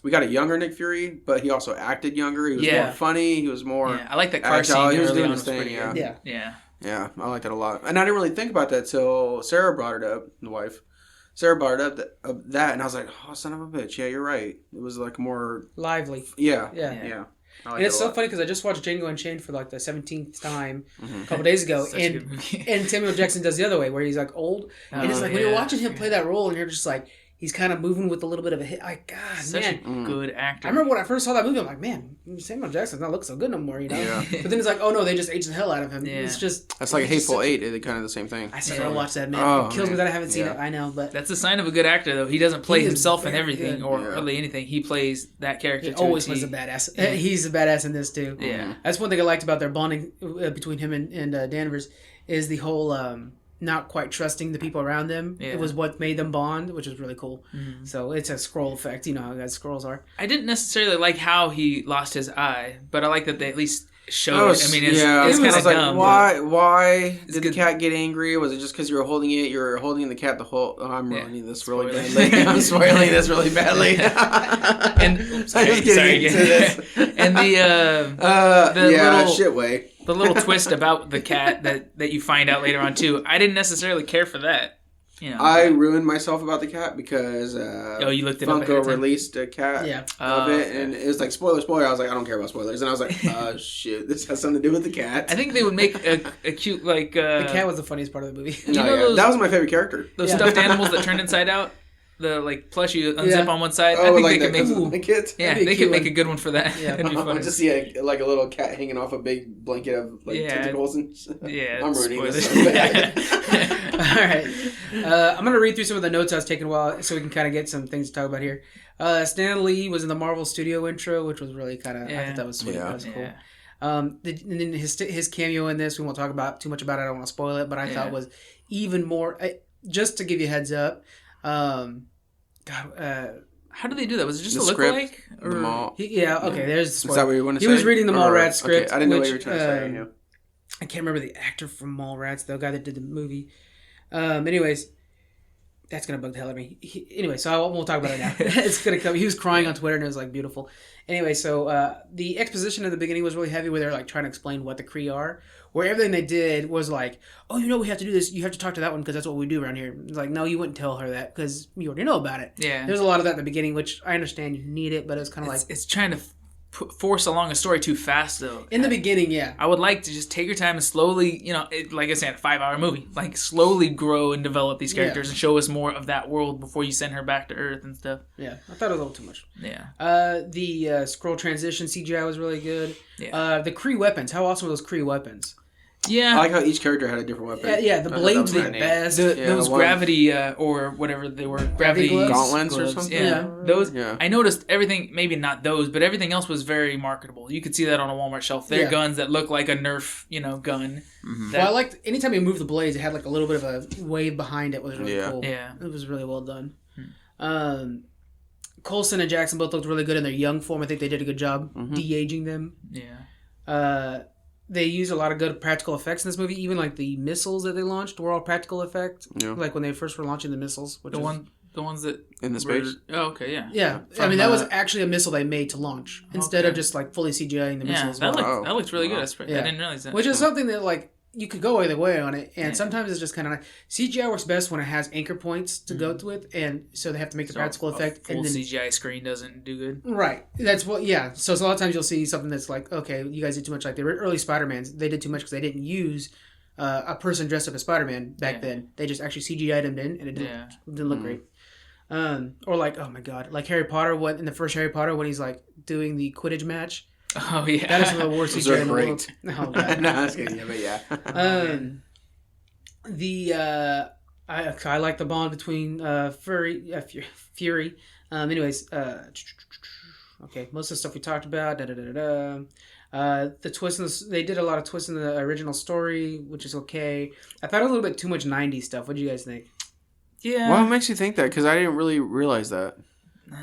we got a younger Nick Fury, but he also acted younger. He was more funny. He was more I like that car scene. He was doing his thing. Yeah, I liked that a lot. And I didn't really think about that till Sarah brought it up, the wife. Sarah brought it up that, and I was like, oh, son of a bitch. Yeah, you're right. It was like more... lively. Yeah. And it's so funny because I just watched Django Unchained for like the 17th time a couple days ago, and Samuel Jackson does the other way where he's like old, and it's like when you're watching him play that role and you're just like he's kind of moving with a little bit of a hit. Like, God, such a good actor. I remember when I first saw that movie, I'm like, man, Samuel Jackson's not looking so good no more, you know. Yeah. But then it's like, oh no, they just aged the hell out of him. Yeah. It's just that's like a Hateful Eight. It's kind of the same thing. I still gotta watch that, man. It kills me that I haven't seen it. I know, but that's a sign of a good actor, though. He doesn't play himself in everything or really anything. He plays that character. He always plays a badass. Yeah. He's a badass in this too. Yeah, that's one thing I liked about their bonding between him and Danvers is the whole. Not quite trusting the people around them. Yeah. It was what made them bond, which is really cool. Mm-hmm. So it's a scroll effect. You know how guys scrolls are. I didn't necessarily like how he lost his eye, but I like that they at least showed it. I mean, it's kind of dumb. Why did the cat get angry? Was it just because you were holding it? You were holding the cat the whole... Oh, I'm ruining this really badly. I'm spoiling this really badly. And sorry, this. And the little shit way. The little twist about the cat that you find out later on too. I didn't necessarily care for that. You know, I ruined myself about the cat because you looked it Funko released a cat of it, and it was like spoiler. I was like, I don't care about spoilers, and I was like, shit, this has something to do with the cat. I think they would make a cute like. The cat was the funniest part of the movie. That was my favorite character. Those stuffed animals that turn inside out. The like plush you unzip on one side. I think like they could make. They could make a good one for that. Yeah, it'd be funny. Just see a little cat hanging off a big blanket of tentacles and. I'm ruining this. So bad. All right, I'm gonna read through some of the notes I was taking a while, so we can kind of get some things to talk about here. Stan Lee was in the Marvel Studio intro, which was really kind of. I thought that was sweet. That was cool. And then his cameo in this, we won't talk too much about it. I don't want to spoil it, but I thought was even more. Just to give you a heads up. How do they do that? Was it just a lookalike? There's the spoiler. Is that what you want to say? He was reading the Mallrats script. Okay. I didn't know what you were trying to say. I can't remember the actor from Mallrats, the guy that did the movie. Anyways, that's going to bug the hell out of me. So we'll talk about it now. It's going to come. He was crying on Twitter and it was like beautiful. Anyway, so the exposition at the beginning was really heavy where they're like trying to explain what the Kree are. Where everything they did was like, oh, we have to do this. You have to talk to that one because that's what we do around here. It's like, no, you wouldn't tell her that because you already know about it. Yeah. There's a lot of that in the beginning, which I understand you need it, but it's kind of like... It's trying to force along a story too fast, though. In the beginning, yeah. I would like to just take your time and slowly, like I said, a 5-hour movie. Like, slowly grow and develop these characters and show us more of that world before you send her back to Earth and stuff. Yeah, I thought it was a little too much. Yeah. The scroll transition CGI was really good. Yeah. The Kree weapons. How awesome were those Kree weapons? Yeah. I like how each character had a different weapon. Yeah, the blades were the best. Those gravity, or whatever they were. Gravity gauntlets or something? Yeah. Those. Yeah. I noticed everything, maybe not those, but everything else was very marketable. You could see that on a Walmart shelf. They're guns that look like a Nerf, gun. Mm-hmm. Well, I liked, anytime you move the blades, it had like a little bit of a wave behind it. Was really cool. Yeah. It was really well done. Coulson and Jackson both looked really good in their young form. I think they did a good job de-aging them. Yeah. They used a lot of good practical effects in this movie. Even like the missiles that they launched were all practical effect. Yeah. Like when they first were launching the missiles. The ones that in the space. Oh, okay, yeah. Yeah, I mean that was actually a missile they made to launch instead of just like fully CGIing the missiles. That looked really good. I didn't realize that. Which is something that like you could go either way on it, and sometimes it's just kind of like CGI works best when it has anchor points to go with, and so they have to make the practical effect. Full CGI screen doesn't do good. Right. That's what. Yeah. So a lot of times you'll see something that's like, okay, you guys did too much. Like the early Spider-Mans, they did too much because they didn't use a person dressed up as Spider-Man back then. They just actually CGI'd him in, and it didn't look great. Or like, oh my god, like Harry Potter. What in the first Harry Potter when he's like doing the Quidditch match. Oh yeah, that is one of the worst CGI in the world. Oh god, no, that's good. Yeah, but yeah. I like the bond between Fury. Anyways, okay, most of the stuff we talked about. The twist they did a lot of twists in the original story, which is okay. I thought a little bit too much '90s stuff. What do you guys think? Yeah. Well, it makes you think that because I didn't really realize that.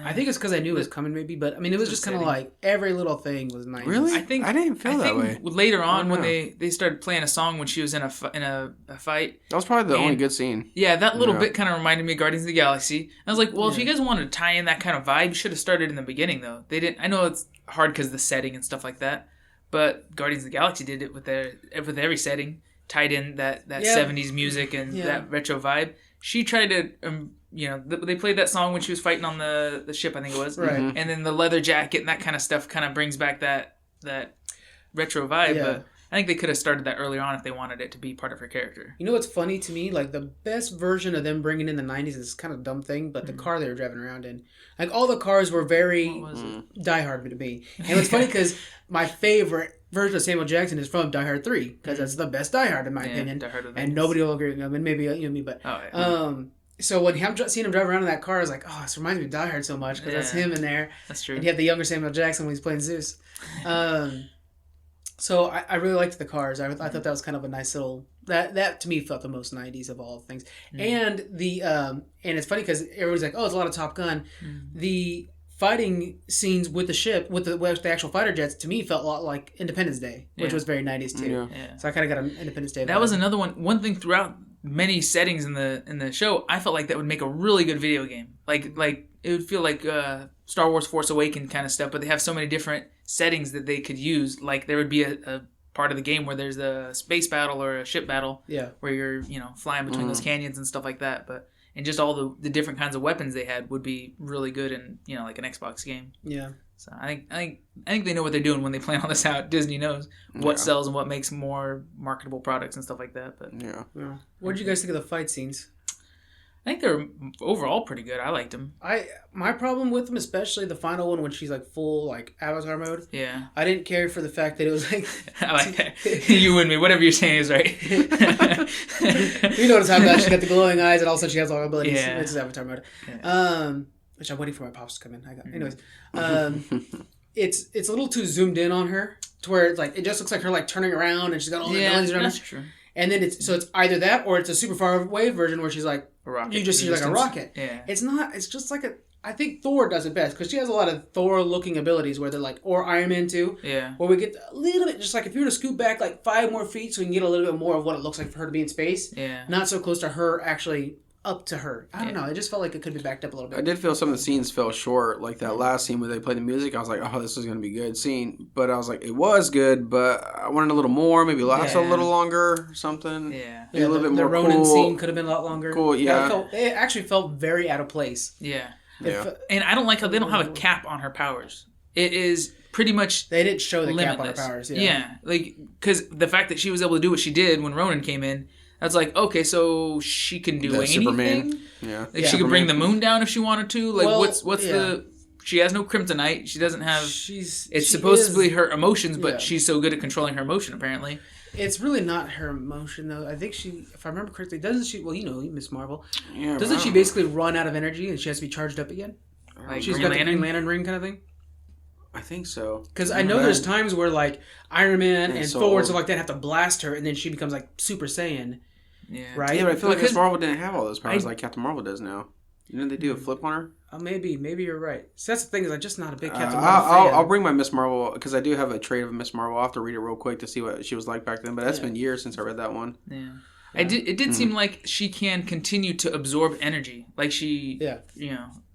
I think it's because I knew it was coming, maybe, but I mean, it was just kind of like every little thing was 90s. Really? I didn't feel that way. Later on, when they started playing a song when she was in a fight, that was probably the only good scene. Yeah, that little bit kind of reminded me of Guardians of the Galaxy. I was like, well, if you guys wanted to tie in that kind of vibe, you should have started in the beginning, though. They didn't. I know it's hard because of the setting and stuff like that, but Guardians of the Galaxy did it with every setting, tied in that 70s music and that retro vibe. She tried to. They played that song when she was fighting on the ship, I think it was. Right. And then the leather jacket and that kind of stuff kind of brings back that retro vibe. Yeah. But I think they could have started that earlier on if they wanted it to be part of her character. You know what's funny to me? Like, the best version of them bringing in the 90s is kind of a dumb thing, but the car they were driving around in. Like, all the cars were very Die Hard to me. And it's funny because my favorite version of Samuel Jackson is from Die Hard 3, because that's the best Die Hard in my opinion. Die Hard and nobody will agree with me. I mean, maybe me, but... So when I'm seeing him drive around in that car, I was like, oh, this reminds me of Die Hard so much, because that's him in there. That's true. And you have the younger Samuel Jackson when he's playing Zeus. So I really liked the cars. I thought that was kind of a nice little... That to me felt the most 90s of all things. And the and it's funny because everybody's like, oh, it's a lot of Top Gun. The fighting scenes with the ship, with the actual fighter jets, to me felt a lot like Independence Day, which was very 90s too. Yeah. So I kind of got an Independence Day vibe. That was another one thing throughout many settings in the show. I felt like that would make a really good video game. Like it would feel like Star Wars Force Awakens kind of stuff, but they have so many different settings that they could use. Like there would be a part of the game where there's a space battle or a ship battle, where you're flying between those canyons and stuff like that. And just all the different kinds of weapons they had would be really good in like an Xbox game. Yeah. So I think they know what they're doing when they plan all this out. Disney knows what sells and what makes more marketable products and stuff like that. But what did you guys think of the fight scenes? I think they're overall pretty good. I liked them. My problem with them, especially the final one when she's like full like Avatar mode. Yeah. I didn't care for the fact that it was like. I like that. You and me. Whatever you're saying is right. You notice how she's got the glowing eyes and all of a sudden she has all her abilities. Yeah. It's Avatar mode. Yeah. Which I'm waiting for my pops to come in. Anyways, it's a little too zoomed in on her to where it's like it just looks like her like turning around and she's got all the abilities around her. That's true. And then it's either that or it's a super far away version where she's like you just see like a rocket. Yeah. It's not. It's just like I think Thor does it best because she has a lot of Thor-looking abilities where they're like, or Iron Man too. Yeah. Where we get a little bit, just like if you were to scoot back like 5 more feet so we can get a little bit more of what it looks like for her to be in space. Yeah. Not so close to her actually up to her. I don't know. It just felt like it could be backed up a little bit. I did feel some of the scenes fell short. Like that last scene where they played the music, I was like, oh, this is going to be a good scene. But I was like, it was good, but I wanted a little more, maybe last a little longer or something. Yeah. Maybe a little bit more cool. The Ronin scene could have been a lot longer. Cool, yeah. It actually felt very out of place. Yeah. And I don't like how they don't have a cap on her powers. It is pretty much they didn't show the limitless. Cap on her powers. Yeah. Like, because the fact that she was able to do what she did when Ronin came in, that's like, okay, so she can do anything? Superman. Yeah. Like she could bring the moon down if she wanted to. Like, what's the... She has no kryptonite. She doesn't have... It's supposedly her emotions, but she's so good at controlling her emotion, apparently. It's really not her emotion, though. I think she, if I remember correctly, doesn't she... Well, Miss Marvel. Yeah, doesn't she basically run out of energy and she has to be charged up again? Like she's got the Green Lantern ring kind of thing? I think so. Because I know there's times where, like, Iron Man and Thor and stuff like that have to blast her, and then she becomes, like, Super Saiyan. Yeah. Right? Yeah, but I feel like Miss Marvel didn't have all those powers like Captain Marvel does now. You know they do a flip on her. Maybe you're right. So that's the thing is I'm just not a big Captain Marvel fan. I'll bring my Miss Marvel because I do have a trade of Miss Marvel. I'll have to read it real quick to see what she was like back then. But that's been years since I read that one. Yeah. It did seem like she can continue to absorb energy. Like she,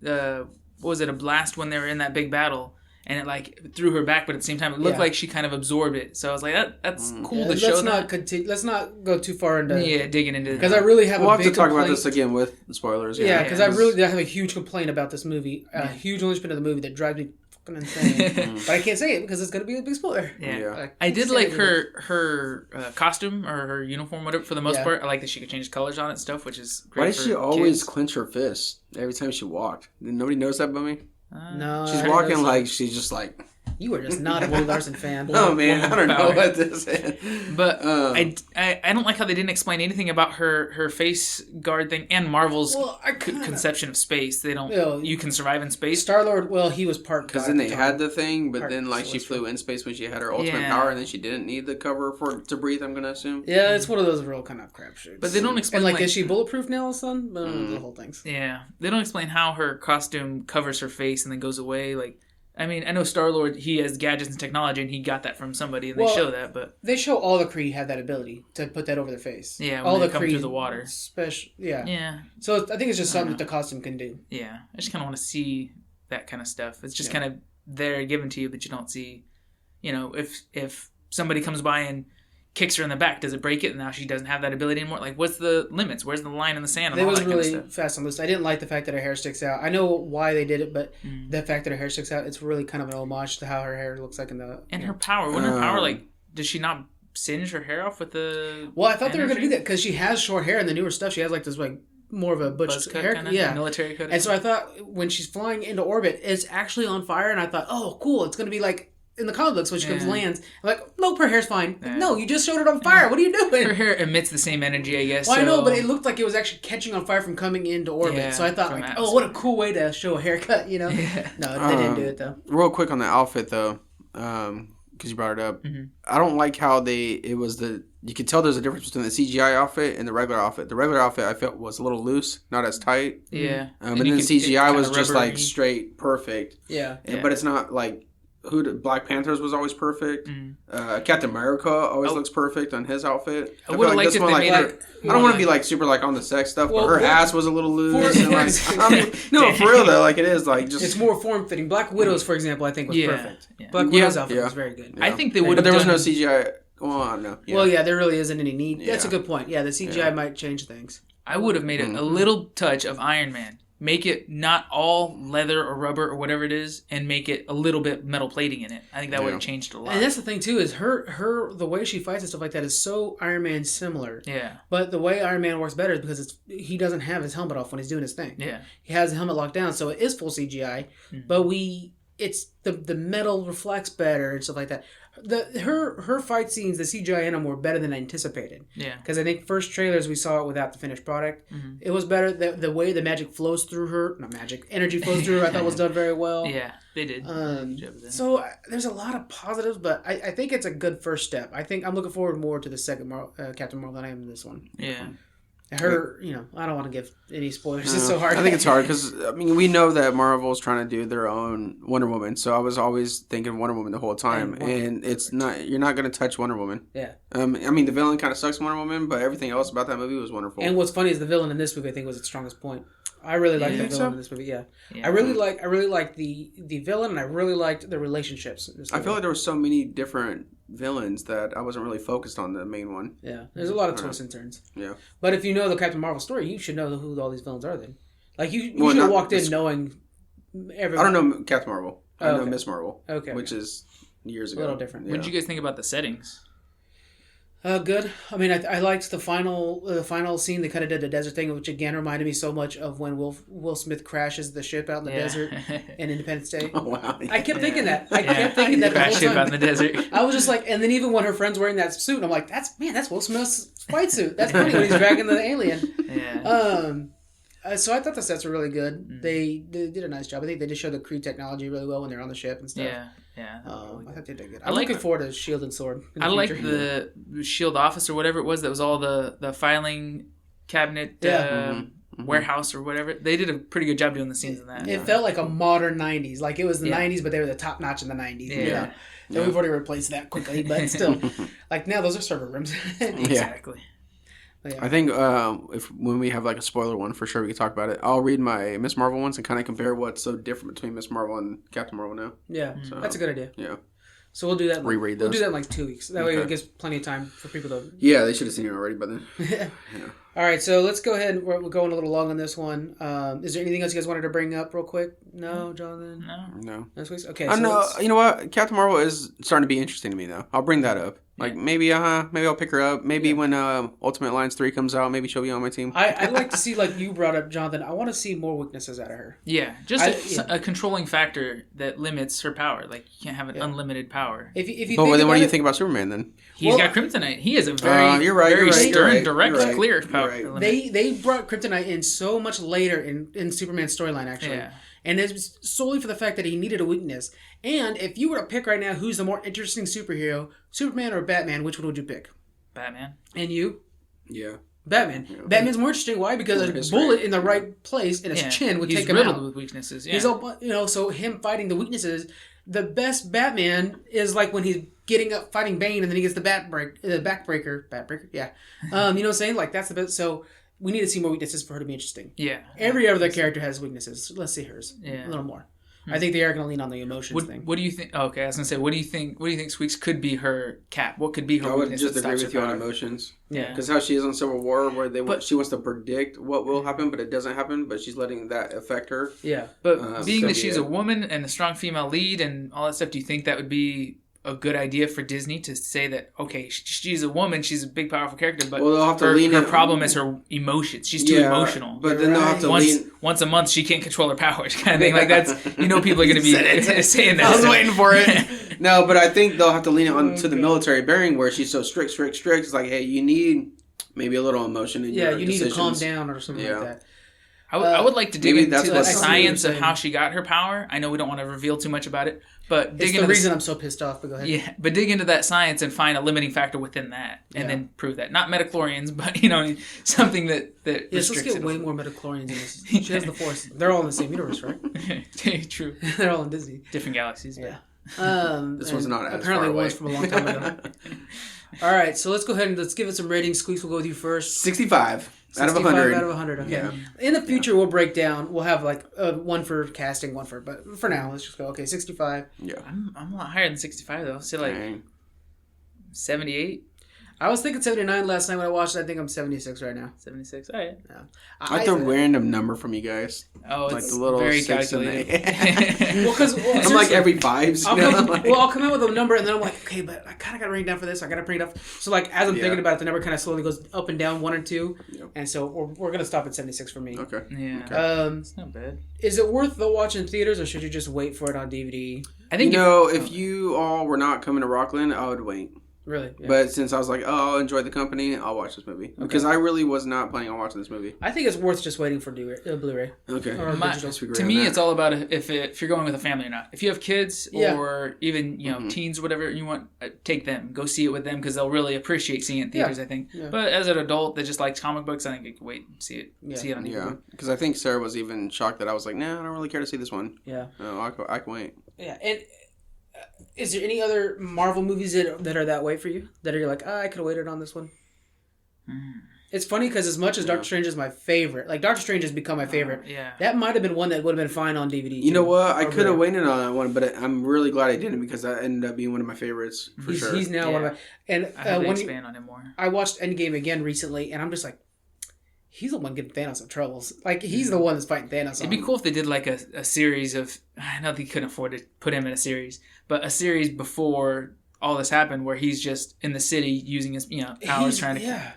what was it, a blast when they were in that big battle, and it like threw her back, but at the same time it looked like she kind of absorbed it. So I was like, that's cool to show that. Let's not go too far into digging into because I really have we'll have to talk about this again with spoilers. Yeah, because I have a huge complaint about this movie, a huge linchpin of the movie that drives me fucking insane. But I can't say it because it's going to be a big spoiler. Yeah. I did like her costume or her uniform, whatever, for the most part. I like that she could change colors on it and stuff, which is great. Why did she always clench her fist every time she walked? Did nobody notice that but me? No. She's walking like she's just like... You were just not a Brie Larson fan. Oh man, I don't know what this is. But I don't like how they didn't explain anything about her face guard thing and Marvel's conception of space. They don't. You can survive in space. Star-Lord, he was part because then they had the thing, but then like she flew in space when she had her ultimate power, and then she didn't need the cover to breathe. I'm gonna assume. Yeah, it's one of those real kind of crapshoots. But they don't explain. And is she bulletproof now, son? The whole thing's. Yeah, they don't explain how her costume covers her face and then goes away. Like. I mean, I know Star-Lord, he has gadgets and technology, and he got that from somebody, and they show that, but... They show all the Kree have that ability to put that over their face. Yeah, when they come through the water. Yeah. So I think it's just something that the costume can do. Yeah. I just kind of want to see that kind of stuff. It's just kind of there given to you, but you don't see... if somebody comes by and kicks her in the back, does it break it? And now she doesn't have that ability anymore. Like, what's the limits? Where's the line in the sand? And it all was that really kind of stuff. fast on this. I didn't like the fact that her hair sticks out. I know why they did it, but the fact that her hair sticks out, it's really kind of an homage to how her hair looks like in the... And her power. Wouldn't her power, does she not singe her hair off with the... Well, I thought they were going to do that because she has short hair in the newer stuff. She has this more of a butch hair, military cut. And so I thought when she's flying into orbit, it's actually on fire, and I thought, oh, cool, it's going to be like in the comic books when she comes lands. I'm like, nope, her hair's fine. Like, no, you just showed it on fire. What are you doing? Her hair emits the same energy, I guess. Well, I know, but it looked like it was actually catching on fire from coming into orbit. Yeah, so I thought, what a cool way to show a haircut, No, they didn't do it, though. Real quick on the outfit, though, because you brought it up. Mm-hmm. I don't like how you could tell there's a difference between the CGI outfit and the regular outfit. The regular outfit, I felt, was a little loose, not as tight. Yeah. And then CGI was just, straight perfect. Yeah. But it's not, Black Panthers was always perfect. Captain America always looks perfect on his outfit. I feel like this one, I don't want to be super on the sex stuff, but her ass was a little loose. No, for real though, it is just. It's more form fitting. Black Widow's, for example, I think was perfect. Yeah. Black Widow's outfit was very good. Yeah. I think they would have. But there was no CGI. Well, no. Yeah. Well, there really isn't any need. That's a good point. Yeah, the CGI might change things. I would have made it a little touch of Iron Man. Make it not all leather or rubber or whatever it is, and make it a little bit metal plating in it. I think that would have changed a lot. And that's the thing too, is her the way she fights and stuff like that is so Iron Man similar. Yeah. But the way Iron Man works better is because he doesn't have his helmet off when he's doing his thing. Yeah. He has the helmet locked down, so it is full CGI. But it's the metal reflects better and stuff like that. Her fight scenes, the CGI in them were better than I anticipated. Yeah. Because I think first trailers we saw it without the finished product. Mm-hmm. It was better. The way the magic flows through her, energy flows through her, I thought was done very well. Yeah, they did. So there's a lot of positives, but I think it's a good first step. I think I'm looking forward more to the second Captain Marvel than I am to this one. Yeah. Her, I don't want to give any spoilers. It's so hard. I think it's hard because, we know that Marvel's trying to do their own Wonder Woman. So I was always thinking Wonder Woman the whole time. And it's not, you're not going to touch Wonder Woman. Yeah. The villain kind of sucks in Wonder Woman, but everything else about that movie was wonderful. And what's funny is the villain in this movie, I think, was its strongest point. I really liked the villain in this movie. Yeah. I really liked the villain, and I really liked the relationships. I feel like there were so many different villains that I wasn't really focused on the main one. Yeah, there's a lot of twists and turns. Yeah, but if you know the Captain Marvel story, you should know who all these villains are. Then, you should have walked in knowing everyone. I don't know Captain Marvel. I know Miss Marvel. Okay, which is years ago. A little different. What did you guys think about the settings? Good. I liked the final scene. They kind of did the desert thing, which again reminded me so much of when Will Smith crashes the ship out in the desert in Independence Day. Oh wow! I kept thinking that. I kept thinking that the whole time. Ship out in the desert. I was just like, and then even when her friend's wearing that suit, I'm like, that's Will Smith's fight suit. That's funny when he's dragging the alien. Yeah. So I thought the sets were really good. They did a nice job. I think they just showed the Kree technology really well when they're on the ship and stuff. Yeah. I thought they did good. I'm looking forward to Shield and Sword. I like the Shield office or whatever it was that was all the filing cabinet warehouse or whatever. They did a pretty good job doing the scenes in that. It felt like a modern 90s. Like it was the 90s, but they were the top notch in the 90s. Yeah. And we've already replaced that quickly, but still. Like now those are server rooms. Exactly. Yeah. I think when we have like a spoiler one, for sure we can talk about it. I'll read my Miss Marvel ones and kind of compare what's so different between Miss Marvel and Captain Marvel now. Yeah, so, that's a good idea. Yeah. So we'll do that. Reread those. We'll do that in like 2 weeks. That way it gives plenty of time for people to. Yeah, they should have seen it already by then. Yeah. All right, so let's go ahead. We're going a little long on this one. Is there anything else you guys wanted to bring up real quick? No, Jonathan. No. Okay. So you know what? Captain Marvel is starting to be interesting to me though. I'll bring that up. Like maybe I'll pick her up. Maybe when Ultimate Alliance 3 comes out, maybe she'll be on my team. I'd like to see, like you brought up, Jonathan. I want to see more weaknesses out of her. Yeah, just a controlling factor that limits her power. Like you can't have an unlimited power. If you but then what do you think about Superman then? He's got kryptonite. He is a very stern, direct, clear power. Right. They brought kryptonite in so much later in Superman's storyline actually. Yeah. And it's solely for the fact that he needed a weakness. And if you were to pick right now who's the more interesting superhero, Superman or Batman, which one would you pick? Batman. And you? Yeah. Batman. Yeah. Batman's more interesting. Why? Because a bullet in the right place in his chin would take him out. He's riddled with weaknesses. Yeah. He's all, so him fighting the weaknesses. The best Batman is like when he's getting up fighting Bane and then he gets the backbreaker. Yeah. You know what I'm saying? Like that's the best. So we need to see more weaknesses for her to be interesting. Yeah. Every other character has weaknesses. Let's see hers. Yeah. A little more. I think they are going to lean on the emotions thing. What do you think? Okay, I was going to say, what do you think Squeaks could be her cap? What could be her weakness? I would just agree with you on emotions. Yeah. Because how she is on Civil War, where she wants to predict what will happen, but it doesn't happen, but she's letting that affect her. Yeah. But being that she's a woman and a strong female lead and all that stuff, do you think that would be a good idea for Disney to say that, okay, she's a woman, she's a big, powerful character, but they'll have to lean her problem is her emotions. She's too emotional. But then they'll have to once a month, she can't control her powers, kind of thing. Like that's, people are going to be saying that. I was waiting for it. No, but I think they'll have to lean it on to the military bearing where she's so strict. It's like, hey, you need maybe a little emotion in your decisions. You need to calm down or something like that. I would like to dig into the science of how she got her power. I know we don't want to reveal too much about it, but it's the reason I'm so pissed off. But go ahead. Yeah, but dig into that science and find a limiting factor within that, and then prove that. Not metachlorians, but something that let's get way more metachlorians in this. She has the Force. They're all in the same universe, right? True. They're all in Disney. Different galaxies. Yeah. This one's not as apparently far away. One's from a long time ago. All right, so let's go ahead and let's give it some ratings. Squeaks, we'll go with you first. 65. Out of 100. Out of 100. Okay. Yeah. In the future, we'll break down. We'll have like one for casting, one for. But for now, let's just go. Okay, 65. Yeah. I'm a lot higher than 65 though. So like 78. I was thinking 79 last night when I watched it. I think I'm 76 right now. 76. All right. Yeah. I like the random number from you guys. Oh, like it's the little very 6 calculated. I'm like every 5s. I'll come out with a number and then I'm like, okay, but I kind of got to bring it down for this. I got to bring it up. So like as I'm thinking about it, the number kind of slowly goes up and down 1 or 2. Yep. And so we're gonna stop at 76 for me. Okay. Yeah. Okay. It's not bad. Is it worth the watch in theaters or should you just wait for it on DVD? I think if you all were not coming to Rockland, I would wait. Really? Yeah. But since I was like, I'll enjoy the company, I'll watch this movie. Okay. Because I really was not planning on watching this movie. I think it's worth just waiting for Blu-ray. Okay. Or to me, it's all about if you're going with a family or not. If you have kids or even teens or whatever, you want take them. Go see it with them because they'll really appreciate seeing it in theaters, I think. Yeah. But as an adult that just likes comic books, I think you can wait and see it on DVD. Yeah. Because I think Sarah was even shocked that I was like, nah, I don't really care to see this one. Yeah. I can wait. Yeah. And is there any other Marvel movies that are that way for you? That are like, I could have waited on this one? It's funny because as much as Doctor Strange is my favorite, like Doctor Strange has become my favorite. That might have been one that would have been fine on DVD. You know what? I could have waited on that one, but I'm really glad I didn't because that ended up being one of my favorites for sure. He's now one of my. And I have to expand on him more. I watched Endgame again recently, and I'm just like, he's the one giving Thanos some troubles. Like, he's the one that's fighting Thanos. It'd be cool if they did like a series of. I know they couldn't afford to put him in a series, but a series before all this happened, where he's just in the city using his powers, trying to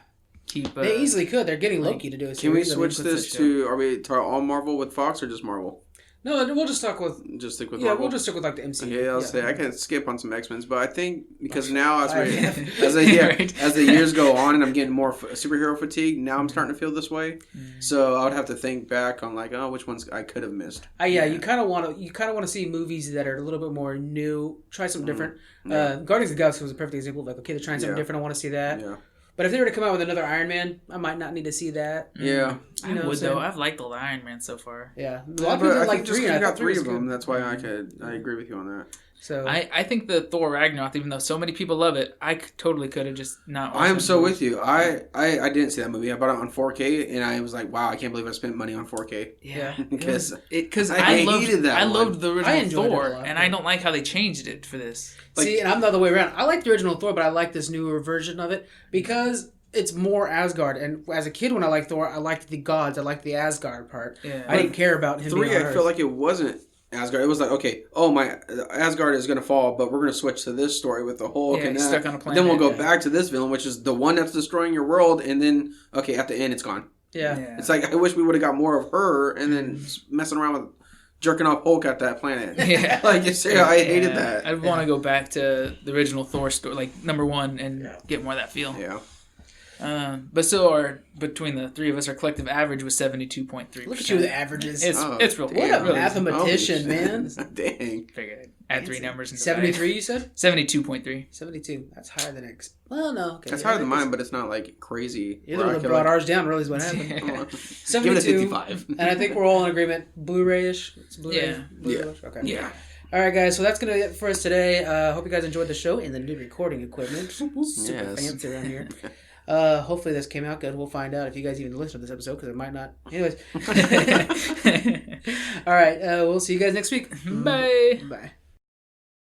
keep. They easily could. They're getting Loki to do a series. Can we switch this to? Are we talking all Marvel with Fox or just Marvel? No, we'll just talk with. Just stick with Marvel. Yeah, we'll just stick with like the MCU. Yeah, I'll say I can skip on some X-Men, but I think because now as the years go on and I'm getting more superhero fatigue, now I'm starting to feel this way. So I would have to think back on like, which ones I could have missed. You kind of want to see movies that are a little bit more new, try something different. Guardians of the Galaxy was a perfect example of like, okay, they're trying something different. I want to see that. Yeah. But if they were to come out with another Iron Man, I might not need to see that. Yeah. I would, though. I've liked all the Iron Man so far. Yeah. A lot of people like 3. I got 3 of them. That's why I agree with you on that. So I think the Thor Ragnarok, even though so many people love it, I totally could have just not watched I am so with you. I didn't see that movie. I bought it on 4K, and I was like, wow, I can't believe I spent money on 4K. Yeah. Because I loved the original Thor, and I don't like how they changed it for this. See, and I'm the other way around. I like the original Thor, but I like this newer version of it because it's more Asgard. And as a kid, when I liked Thor, I liked the gods. I liked the Asgard part. Yeah. I didn't care about him 3, being on I felt like it wasn't Asgard. It was like, okay, Asgard is going to fall, but we're going to switch to this story with the Hulk and stuck on a planet. Then we'll go back to this villain, which is the one that's destroying your world, and then, okay, at the end, it's gone. Yeah. It's like, I wish we would have got more of her, and then messing around with jerking off Hulk at that planet. Yeah. Like, I hated that. I'd want to go back to the original Thor story, like number 1, and get more of that feel. Yeah. But still, between the 3 of us, our collective average was 72.3%. Look at you with the averages. It's real. What a mathematician, man. Dang. Figured I'd add 3 numbers. 73, you said? 72.3. 72. That's higher than X. Well, no. Okay. That's higher than mine, but it's not like crazy. You're the one that brought ours down, really, is what happened. 72. Give it a 55. And I think we're all in agreement. Blu-ray-ish? It's Blu-ray? Yeah. Okay. Yeah. All right, guys. So that's going to be it for us today. Hope you guys enjoyed the show and the new recording equipment. Super fancy around here. Hopefully this came out good. We'll find out if you guys even listen to this episode, because it might not. Anyways. All right. We'll see you guys next week. Bye. Bye.